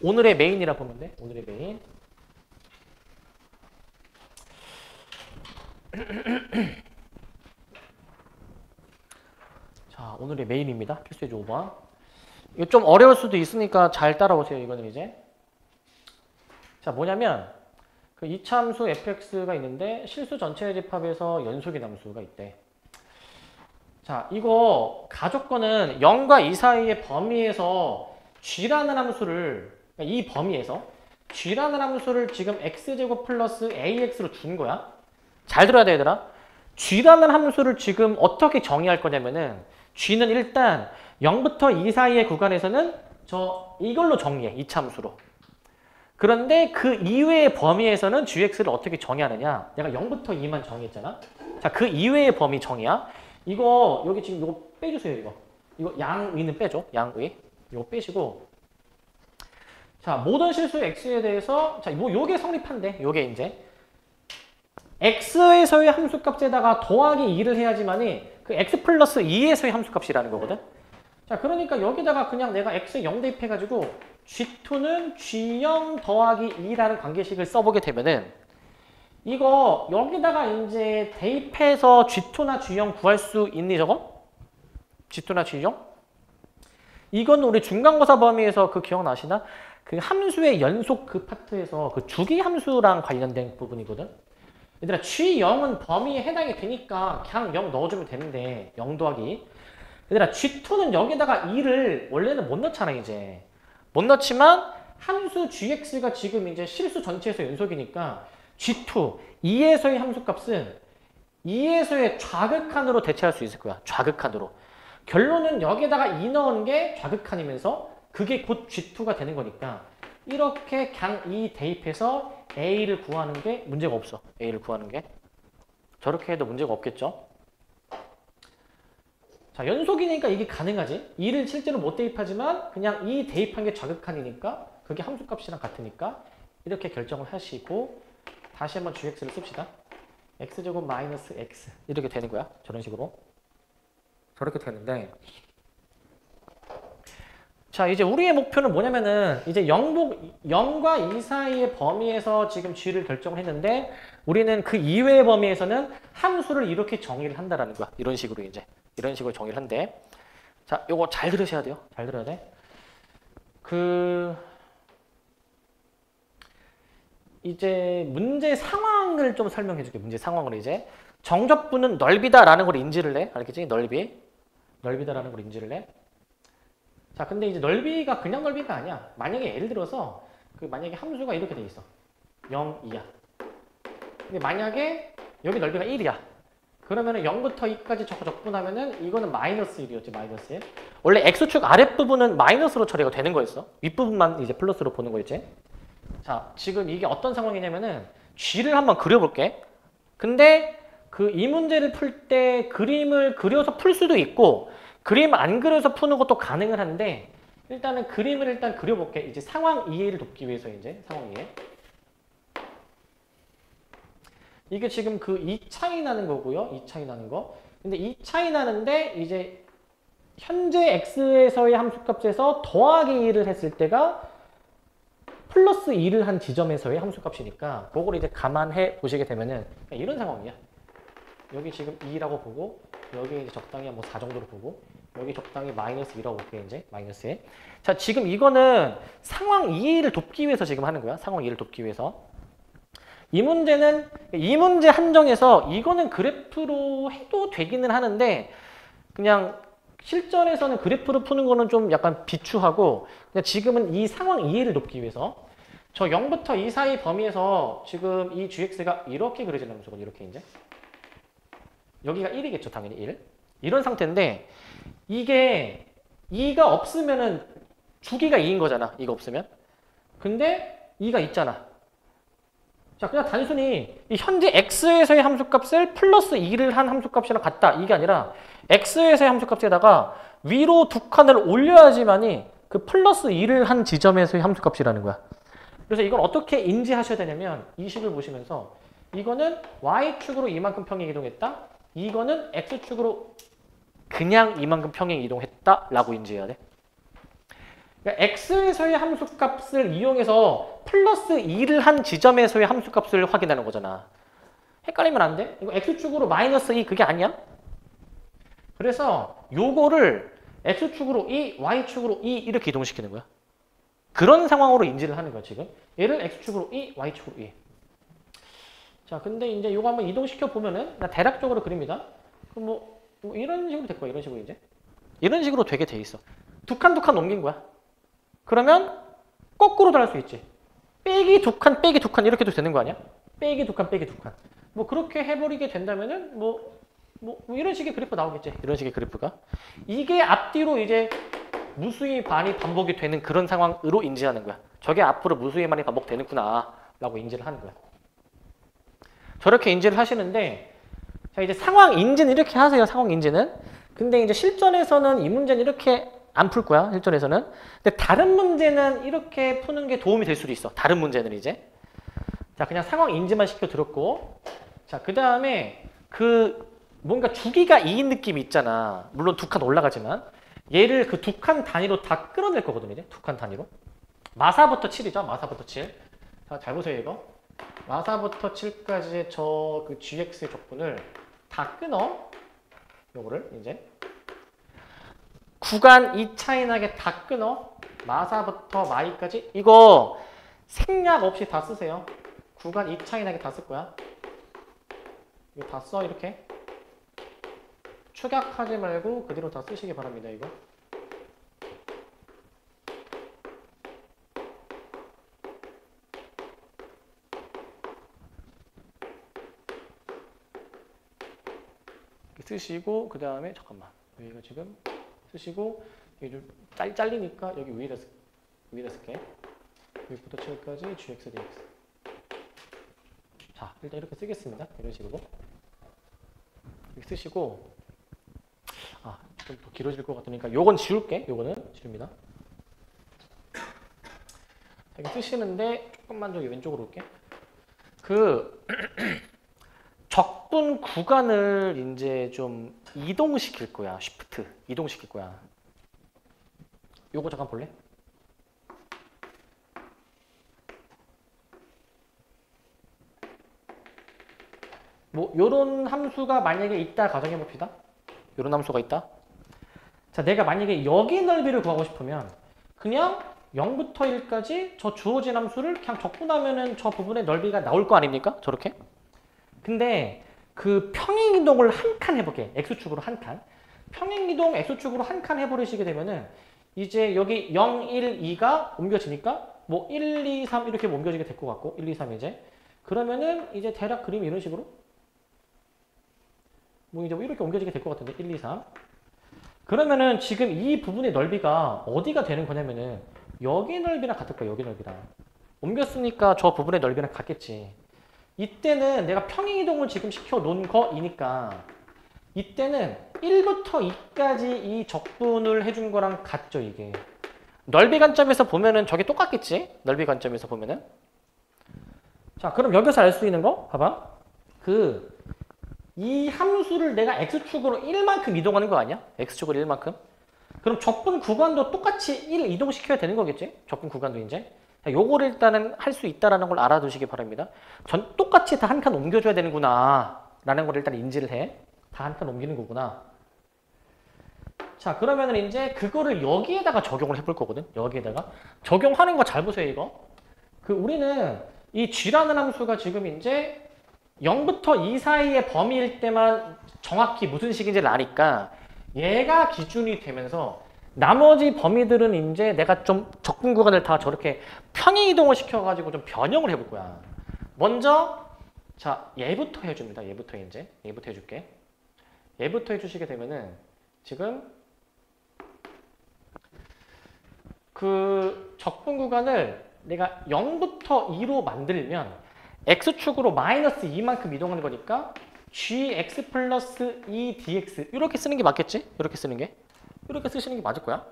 오늘의 메인이라 보면 돼. 오늘의 메인. 자, 오늘의 메인입니다. 필수예제 5번. 이거 좀 어려울 수도 있으니까 잘 따라오세요. 이거는 이제. 자, 뭐냐면 그 이차함수 fx가 있는데 실수 전체 집합에서 연속의 남수가 있대. 자, 이거 가조건은 0과 2 사이의 범위에서 g라는 함수를, 그러니까 이 범위에서 g라는 함수를 지금 x제곱 플러스 ax로 준 거야. 잘 들어야 돼, 얘들아. g라는 함수를 지금 어떻게 정의할 거냐면은 g는 일단 0부터 2 사이의 구간에서는 이걸로 정의해. 이차함수로. 그런데 그 이외의 범위에서는 gx를 어떻게 정의하느냐. 내가 0부터 2만 정의했잖아. 자, 그 이외의 범위 정의야. 이거 여기 지금 이거 빼주세요. 이거 양의는 빼줘. 양의. 이거 빼시고. 자, 모든 실수 x에 대해서 자, 뭐 요게 성립한대. 요게 이제 x에서의 함수값에다가 더하기 2를 해야지만이 그 x 플러스 2에서의 함수값이라는 거거든. 자, 그러니까 여기다가 그냥 내가 x에 0 대입해가지고 g2는 g0 더하기 2라는 관계식을 써보게 되면은 이거 여기다가 이제 대입해서 g2나 g0 구할 수 있니 저거? g2나 g0? 이건 우리 중간고사 범위에서 그 기억나시나? 그 함수의 연속 그 파트에서 그 주기 함수랑 관련된 부분이거든. 얘들아 g0은 범위에 해당이 되니까 그냥 0 넣어주면 되는데 0 더하기. 얘들아 g2는 여기다가 2를 원래는 못 넣잖아 이제. 못 넣지만 함수 gx가 지금 이제 실수 전체에서 연속이니까 g2, 2에서의 함수값은 2에서의 좌극한으로 대체할 수 있을 거야. 좌극한으로. 결론은 여기에다가 2 넣은 게 좌극한이면서 그게 곧 G2가 되는 거니까 이렇게 그냥 이 대입해서 A를 구하는 게 문제가 없어. A를 구하는 게. 저렇게 해도 문제가 없겠죠. 자, 연속이니까 이게 가능하지. 2를 실제로 못 대입하지만 그냥 이 대입한 게 좌극한이니까 그게 함수값이랑 같으니까 이렇게 결정을 하시고 다시 한번 gx를 씁시다. x제곱 마이너스 x 이렇게 되는 거야. 저런 식으로. 저렇게 되는데 자, 이제 우리의 목표는 뭐냐면은 이제 0과 2 사이의 범위에서 지금 g를 결정을 했는데 우리는 그 이외의 범위에서는 함수를 이렇게 정의를 한다라는 거야. 이런 식으로 이제. 이런 식으로 정의를 한대. 자, 요거 잘 들으셔야 돼요. 잘 들어야 돼. 이제 문제 상황을 좀 설명해 줄게. 문제 상황을 이제. 정적분은 넓이다라는 걸 인지를 해. 알겠지? 넓이다라는 걸 인지를 해. 자, 근데 이제 넓이가 그냥 넓이가 아니야. 만약에 예를 들어서 만약에 함수가 이렇게 돼 있어. 0, 2야. 근데 만약에 여기 넓이가 1이야. 그러면은 0부터 2까지 적분하면은 이거는 마이너스 1이었지, 마이너스 1. 원래 x축 아랫부분은 마이너스로 처리가 되는 거였어. 윗부분만 이제 플러스로 보는 거였지. 자, 지금 이게 어떤 상황이냐면은 g를 한번 그려볼게. 근데 이 문제를 풀 때 그림을 그려서 풀 수도 있고 그림 안 그려서 푸는 것도 가능은 한데 일단은 그림을 일단 그려볼게. 이제 상황 이해를 돕기 위해서 이제 상황 이해. 이게 지금 이 차이 나는 거고요. 이 차이 나는 거. 근데 이 차이 나는데 이제 현재 x에서의 함수값에서 더하기 2를 했을 때가 플러스 2를 한 지점에서의 함수값이니까 그걸 이제 감안해 보시게 되면은 이런 상황이야. 여기 지금 2라고 보고 여기 이제 적당히 뭐 4 정도로 보고 여기 적당히 마이너스 2라고 볼게요. 이제 마이너스 1. 자, 지금 이거는 상황 이해를 돕기 위해서 지금 하는 거야. 상황 이해를 돕기 위해서. 이 문제는 이 문제 한정에서 이거는 그래프로 해도 되기는 하는데 그냥 실전에서는 그래프로 푸는 거는 좀 약간 비추하고 그냥 지금은 이 상황 이해를 돕기 위해서 저 0부터 2 사이 범위에서 지금 이 gx가 이렇게 그려지는 거죠. 이렇게 이제 여기가 1이겠죠. 당연히 1. 이런 상태인데 이게 2가 없으면은 주기가 2인 거잖아. 2가 없으면. 근데 2가 있잖아. 자, 그냥 단순히 이 현재 x에서의 함수값을 플러스 2를 한 함수값이랑 같다. 이게 아니라 x에서의 함수값에다가 위로 두 칸을 올려야지만이 그 플러스 2를 한 지점에서의 함수값이라는 거야. 그래서 이걸 어떻게 인지하셔야 되냐면 이 식을 보시면서 이거는 y축으로 이만큼 평행 이동했다. 이거는 x축으로 그냥 이만큼 평행 이동했다. 라고 인지해야 돼. 그러니까 x에서의 함수값을 이용해서 플러스 2를 한 지점에서의 함수값을 확인하는 거잖아. 헷갈리면 안 돼. 이거 x축으로 마이너스 2 그게 아니야. 그래서 요거를 x축으로 2, y축으로 2 이렇게 이동시키는 거야. 그런 상황으로 인지를 하는 거야, 지금. 얘를 x축으로 2, y축으로 2. 자, 근데 이제 요거 한번 이동시켜 보면은 나 대략적으로 그립니다. 그럼 뭐 이런 식으로 될 거야, 이런 식으로 이제. 이런 식으로 되게 돼 있어. 두 칸 옮긴 거야. 그러면 거꾸로도 할 수 있지. 빼기 두 칸, 빼기 두 칸 이렇게 도 되는 거 아니야? 빼기 두 칸, 빼기 두 칸. 뭐 그렇게 해버리게 된다면은 뭐 이런 식의 그래프 나오겠지. 이런 식의 그래프가. 이게 앞뒤로 이제 무수히 많이 반복이 되는 그런 상황으로 인지하는 거야. 저게 앞으로 무수히 많이 반복되는구나 라고 인지를 하는 거야. 저렇게 인지를 하시는데 자, 이제 상황 인지는 이렇게 하세요. 상황 인지는. 근데 이제 실전에서는 이 문제는 이렇게 안 풀 거야. 실전에서는. 근데 다른 문제는 이렇게 푸는 게 도움이 될 수도 있어. 다른 문제는 이제. 자, 그냥 상황 인지만 시켜드렸고. 자, 그 다음에 뭔가 주기가 2인 느낌이 있잖아. 물론 두 칸 올라가지만. 얘를 그 두 칸 단위로 다 끌어낼 거거든요. 이제. 두 칸 단위로. 마사부터 7이죠. 마사부터 7. 자, 잘 보세요, 이거. 마사부터 7까지의 그 gx의 적분을 다 끊어. 요거를 이제. 구간 2 차이 나게 다 끊어. 마사부터 마이까지. 이거 생략 없이 다 쓰세요. 구간 2 차이 나게 다 쓸 거야. 이거 다 써, 이렇게. 축약하지 말고 그대로 다 쓰시기 바랍니다, 이거. 쓰시고 그 다음에 잠깐만 여기가 지금 쓰시고 여기 좀 잘리니까 여기 위에다 쓸게. 여기부터 7까지 gx dx. 자, 일단 이렇게 쓰겠습니다. 이런 식으로 이렇게 쓰시고, 좀 더 길어질 것 같으니까 요건 지울게. 요거는 지웁니다. 이렇게 쓰시는데 조금만 저기 왼쪽으로 올게. 그 적분 구간을 이제 좀 이동시킬 거야. 쉬프트 이동시킬 거야. 요거 잠깐 볼래? 뭐 요런 함수가 만약에 있다 가정해 봅시다. 요런 함수가 있다. 자, 내가 만약에 여기 넓이를 구하고 싶으면 그냥 0부터 1까지 저 주어진 함수를 그냥 적분하면은 저 부분의 넓이가 나올 거 아닙니까? 저렇게. 근데 그 평행이동을 한 칸 해보게. x축으로 한 칸. 평행이동 x축으로 한 칸 해버리시게 되면은 이제 여기 0, 1, 2가 옮겨지니까 뭐 1, 2, 3 이렇게 옮겨지게 될 것 같고 1, 2, 3 이제 그러면은 이제 대략 그림이 이런 식으로 뭐 이제 뭐 이렇게 옮겨지게 될 것 같은데 1, 2, 3 그러면은 지금 이 부분의 넓이가 어디가 되는 거냐면은 여기 넓이랑 같을 거야. 여기 넓이랑 옮겼으니까 저 부분의 넓이랑 같겠지. 이때는 내가 평행이동을 지금 시켜 놓은 거이니까 이때는 1부터 2까지 이 적분을 해준 거랑 같죠. 이게 넓이 관점에서 보면은 저게 똑같겠지. 넓이 관점에서 보면은. 자, 그럼 여기서 알 수 있는 거 봐봐. 이 함수를 내가 x축으로 1만큼 이동하는 거 아니야? x축으로 1만큼. 그럼 적분 구간도 똑같이 1 이동시켜야 되는 거겠지? 적분 구간도 이제. 자, 요거를 일단은 할 수 있다는 걸 알아두시기 바랍니다. 똑같이 다 한 칸 옮겨줘야 되는구나 라는 걸 일단 인지를 해. 다 한 칸 옮기는 거구나. 자, 그러면은 이제 그거를 여기에다가 적용을 해볼 거거든. 여기에다가. 적용하는 거 잘 보세요, 이거. 우리는 이 g라는 함수가 지금 이제 0부터 2 사이의 범위일 때만 정확히 무슨 식인지를 아니까 얘가 기준이 되면서 나머지 범위들은 이제 내가 좀 적분 구간을 다 저렇게 평행이동을 시켜가지고 좀 변형을 해볼 거야. 먼저 자, 얘부터 해줍니다. 얘부터 해줄게. 얘부터 해주시게 되면은 지금 그 적분 구간을 내가 0부터 2로 만들면 x축으로 마이너스 2만큼 이동하는 거니까 gx 플러스 2dx 이렇게 쓰는 게 맞겠지? 이렇게 쓰는 게. 이렇게 쓰시는 게 맞을 거야.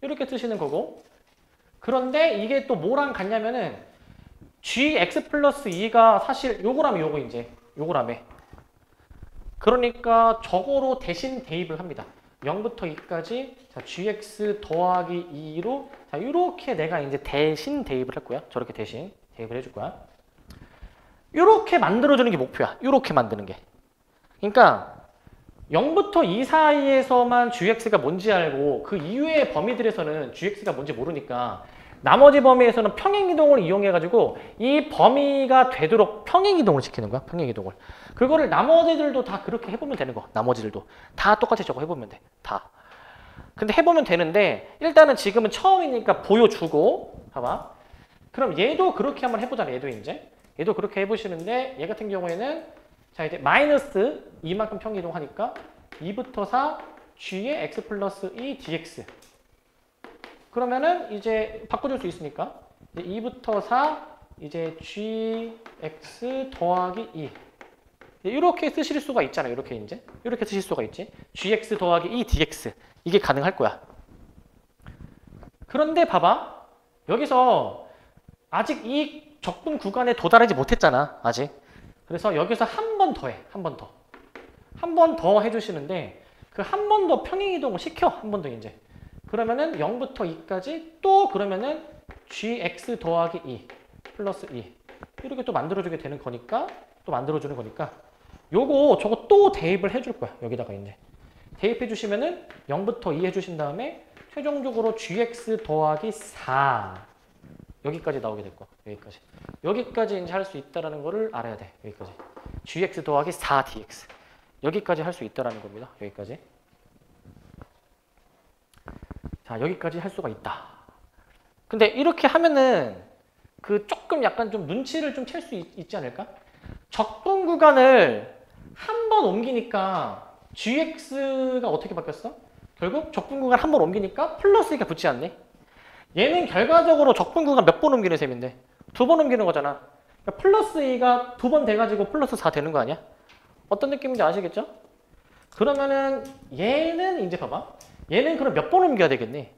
이렇게 쓰시는 거고. 그런데 이게 또 뭐랑 같냐면은 gx 플러스 2가 사실 요거라며 요거 이제. 요거라며. 그러니까 저거로 대신 대입을 합니다. 0부터 2까지 자, gx 더하기 2로 자, 이렇게 내가 이제 대신 대입을 할 거야. 저렇게 대신 대입을 해줄 거야. 이렇게 만들어주는 게 목표야. 이렇게 만드는 게. 그러니까 0부터 2 사이에서만 gx가 뭔지 알고 그 이외의 범위들에서는 gx가 뭔지 모르니까 나머지 범위에서는 평행이동을 이용해가지고 이 범위가 되도록 평행이동을 시키는 거야. 평행이동을. 그거를 나머지들도 다 그렇게 해보면 되는 거. 나머지들도. 다 똑같이 저거 해보면 돼. 다. 근데 해보면 되는데 일단은 지금은 처음이니까 보여주고 봐봐. 그럼 얘도 그렇게 한번 해보잖아. 얘도 이제. 얘도 그렇게 해보시는데 얘 같은 경우에는 자 이제 마이너스 2만큼 평이동하니까 2부터 4 g의 x 플러스 2 dx 그러면은 이제 바꿔줄 수 있으니까 이제 2부터 4 이제 gx 더하기 2 이렇게 쓰실 수가 있잖아요. 이렇게 이제 이렇게 쓰실 수가 있지. gx 더하기 2 dx 이게 가능할 거야. 그런데 봐봐. 여기서 아직 이 적분 구간에 도달하지 못했잖아. 아직. 그래서 여기서 한 번 더 해. 한 번 더. 한 번 더 해주시는데 그 한 번 더 평행이동을 시켜. 한 번 더 이제. 그러면은 0부터 2까지 또 그러면은 gx 더하기 2 플러스 2 이렇게 또 만들어주게 되는 거니까 또 만들어주는 거니까 요거 저거 또 대입을 해줄 거야. 여기다가 이제. 대입해 주시면은 0부터 2 해주신 다음에 최종적으로 gx 더하기 4 여기까지 나오게 될 거야. 여기까지. 여기까지 이제 할 수 있다라는 거를 알아야 돼. 여기까지. gx 더하기 4dx. 여기까지 할 수 있다라는 겁니다. 여기까지. 자, 여기까지 할 수가 있다. 근데 이렇게 하면은 그 조금 약간 좀 눈치를 좀 챌 수 있지 않을까? 적분 구간을 한 번 옮기니까 gx가 어떻게 바뀌었어? 결국 적분 구간 한 번 옮기니까 플러스 2가 붙지 않네. 얘는 결과적으로 적분 구간 몇 번 옮기는 셈인데? 2번 옮기는 거잖아. 그러니까 플러스 2가 2번 돼가지고 플러스 4 되는 거 아니야? 어떤 느낌인지 아시겠죠? 그러면은 얘는 이제 봐봐. 얘는 그럼 몇 번 옮겨야 되겠니?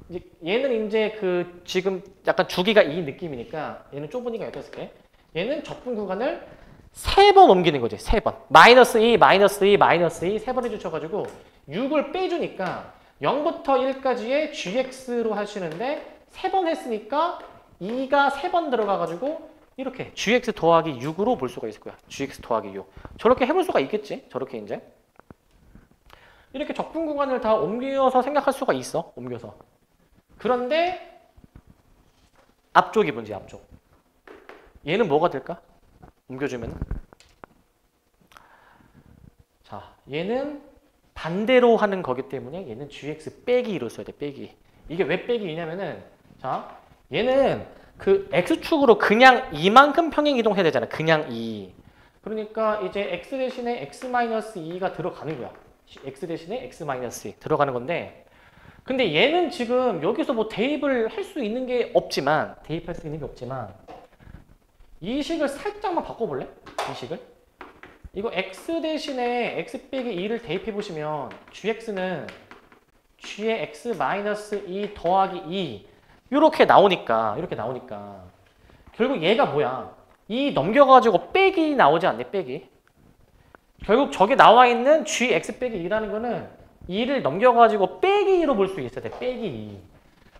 이제 얘는 이제 그 지금 약간 주기가 이 느낌이니까 얘는 좁으니까 여기 쓸게. 얘는 적분 구간을 3번 옮기는 거지. 3번. 마이너스 2, 마이너스 2, 마이너스 2 3번 해주셔가지고 6을 빼주니까 0부터 1까지의 gx로 하시는데 3번 했으니까 2가 3번 들어가가지고 이렇게 gx 더하기 6으로 볼 수가 있을 거야. gx 더하기 6. 저렇게 해볼 수가 있겠지. 저렇게 이제. 이렇게 적분 구간을 다 옮겨서 생각할 수가 있어. 옮겨서. 그런데 앞쪽이 문제야. 앞쪽. 얘는 뭐가 될까? 옮겨주면. 자, 얘는 반대로 하는 거기 때문에 얘는 gx 빼기 2로 써야 돼. 빼기. 이게 왜 빼기 2냐면은 자, 얘는 그 x축으로 그냥 이만큼 평행 이동해야 되잖아. 그냥 2. 그러니까 이제 x 대신에 x-2가 들어가는 거야. x 대신에 x-2 들어가는 건데 근데 얘는 지금 여기서 뭐 대입을 할 수 있는 게 없지만 대입할 수 있는 게 없지만 이 식을 살짝만 바꿔볼래? 이 식을 이거 x 대신에 x 빼기 2를 대입해 보시면 gx는 g의 x-2 더하기 2 이렇게 나오니까 결국 얘가 뭐야? 2 넘겨가지고 빼기 나오지 않네? 빼기. 결국 저기 나와 있는 gx 빼기 2라는 거는 2를 넘겨가지고 빼기 2로 볼 수 있어야 돼. 빼기 2.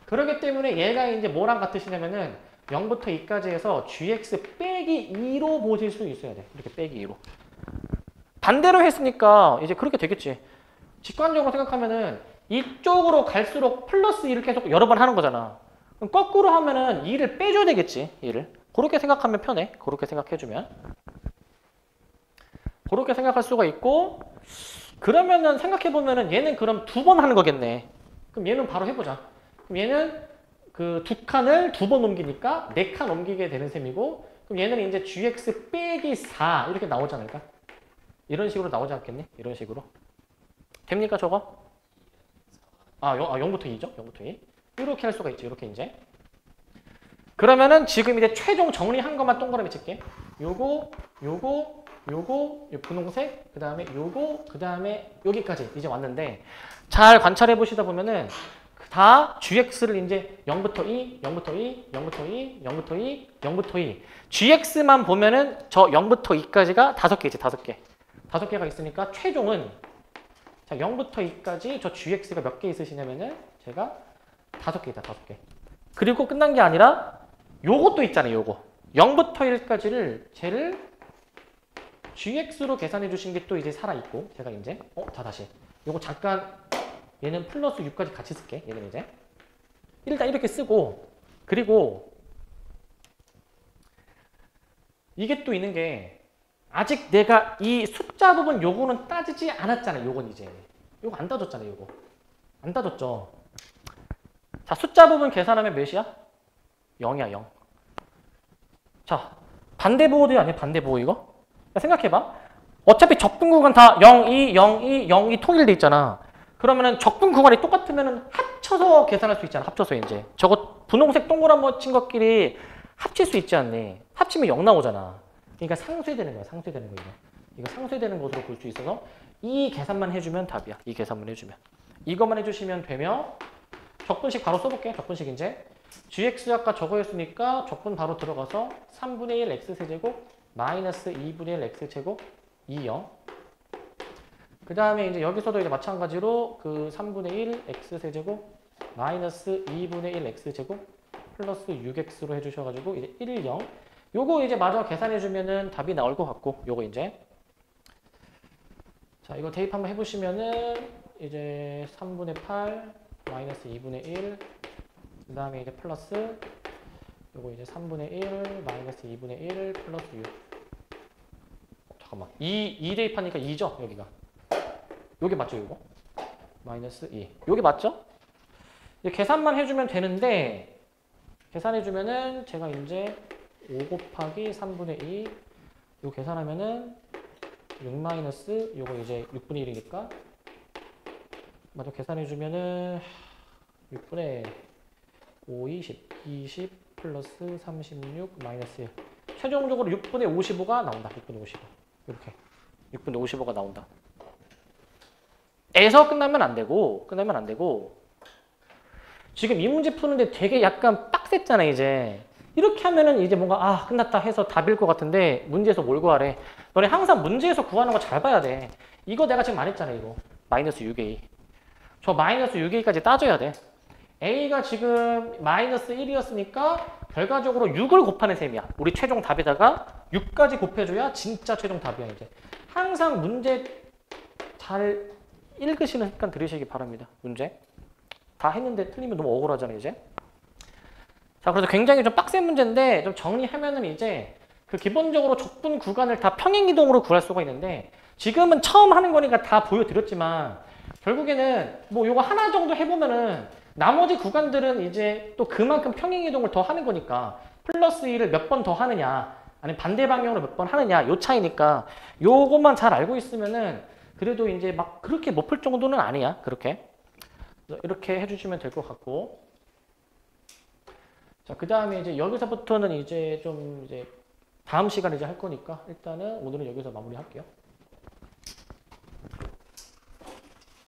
그렇기 때문에 얘가 이제 뭐랑 같으시냐면은 0부터 2까지 해서 gx 빼기 2로 보실 수 있어야 돼. 이렇게 빼기 2로. 반대로 했으니까 이제 그렇게 되겠지. 직관적으로 생각하면은 이쪽으로 갈수록 플러스 2를 계속 여러 번 하는 거잖아. 그럼 거꾸로 하면은 2를 빼줘야 되겠지. 2를. 그렇게 생각하면 편해. 그렇게 생각해주면. 그렇게 생각할 수가 있고 그러면은 생각해보면은 얘는 그럼 2번 하는 거겠네. 그럼 얘는 바로 해보자. 그럼 얘는 그 2칸을 2번 옮기니까 4칸 옮기게 되는 셈이고 그럼 얘는 이제 gx 빼기 4 이렇게 나오지 않을까? 이런 식으로 나오지 않겠니? 이런 식으로. 됩니까 저거? 0부터 2죠? 0부터 2. 이렇게 할 수가 있죠. 이렇게 이제. 그러면은 지금 이제 최종 정리한 것만 동그라미 칠게. 요거 분홍색, 그 다음에 요거, 그 다음에 여기까지 이제 왔는데 잘 관찰해 보시다 보면은 다 gx를 이제 0부터 2, 0부터 2, 0부터 2, 0부터 2, 0부터 2 gx만 보면은 저 0부터 2까지가 5개지, 5개. 5개가 있으니까 최종은 자 0부터 2까지 저 gx가 몇 개 있으시냐면은 제가 5개이다, 5개. 그리고 끝난 게 아니라 요것도 있잖아요, 요거. 0부터 1까지를 쟤를 gx로 계산해 주신 게 또 이제 살아있고 제가 이제 자 다시 요거 잠깐 얘는 플러스 6까지 같이 쓸게. 얘는 이제 일단 이렇게 쓰고 그리고 이게 또 있는 게 아직 내가 이 숫자 부분 요거는 따지지 않았잖아요. 요건 이제 요거 안 따졌잖아요. 요거 안 따졌죠. 자 숫자 부분 계산하면 몇이야? 0이야 0. 자 반대보호도 아니야 반대보호 이거? 생각해봐. 어차피 적분 구간 다 0, 2, 0, 2, 0, 2 통일돼 있잖아. 그러면은 적분 구간이 똑같으면은 합쳐서 계산할 수 있잖아. 합쳐서 이제. 저거 분홍색 동그란 친 것끼리 합칠 수 있지 않니? 합치면 0 나오잖아. 그러니까 상쇄되는 거야. 상쇄되는 거 이거. 이거 상쇄되는 것으로 볼 수 있어서 이 계산만 해주면 답이야. 이 계산만 해주면. 이것만 해주시면 되며 적분식 바로 써볼게. 적분식 이제. gx 아까 저거였으니까 적분 바로 들어가서 3분의 1 x세제곱 마이너스 2분의 1 x제곱 2, 0. 그 다음에 이제 여기서도 이제 마찬가지로 그 3분의 1 x세제곱 마이너스 2분의 1 x제곱 플러스 6x로 해주셔가지고 이제 1, 0. 요거 이제 마저 계산해주면은 답이 나올 것 같고 요거 이제. 자, 이거 대입 한번 해보시면은 이제 3분의 8 마이너스 2분의 1 그 다음에 이제 플러스 요거 이제 3분의 1 마이너스 2분의 1 플러스 6. 잠깐만. 2 대입하니까 2죠? 여기가. 요게 맞죠? 요거? 마이너스 2. 요게 맞죠? 이제 계산만 해주면 되는데 계산해주면은 제가 이제 5 곱하기 3분의 2 요 계산하면은 6 마이너스 요거 이제 6분의 1이니까 맞아 계산해 주면은 6분의 5, 20 플러스 36 마이너스 1 최종적으로 6분의 55가 나온다. 6분의 55 이렇게 6분의 55가 나온다. 에서 끝나면 안 되고 지금 이 문제 푸는데 되게 약간 빡셌잖아 이제. 이렇게 하면은 이제 뭔가 끝났다 해서 답일 것 같은데 문제에서 뭘 구하래. 너네 항상 문제에서 구하는 거 잘 봐야 돼. 이거 내가 지금 말했잖아 이거. 마이너스 6a. 저 마이너스 6a까지 따져야 돼. a가 지금 마이너스 1이었으니까 결과적으로 6을 곱하는 셈이야. 우리 최종 답에다가 6까지 곱해줘야 진짜 최종 답이야 이제. 항상 문제 잘 읽으시는 습관 들으시기 바랍니다. 문제. 다 했는데 틀리면 너무 억울하잖아요 이제. 자, 그래서 굉장히 좀 빡센 문제인데 좀 정리하면은 이제 그 기본적으로 적분 구간을 다 평행이동으로 구할 수가 있는데 지금은 처음 하는 거니까 다 보여드렸지만 결국에는 뭐 요거 하나 정도 해보면은 나머지 구간들은 이제 또 그만큼 평행이동을 더 하는 거니까 플러스 1을 몇 번 더 하느냐 아니면 반대 방향으로 몇 번 하느냐 요 차이니까 요것만 잘 알고 있으면은 그래도 이제 막 그렇게 못 풀 정도는 아니야. 그렇게. 이렇게 해주시면 될 것 같고. 자, 그 다음에 이제 여기서부터는 이제 좀 이제 다음 시간에 이제 할 거니까 일단은 오늘은 여기서 마무리할게요.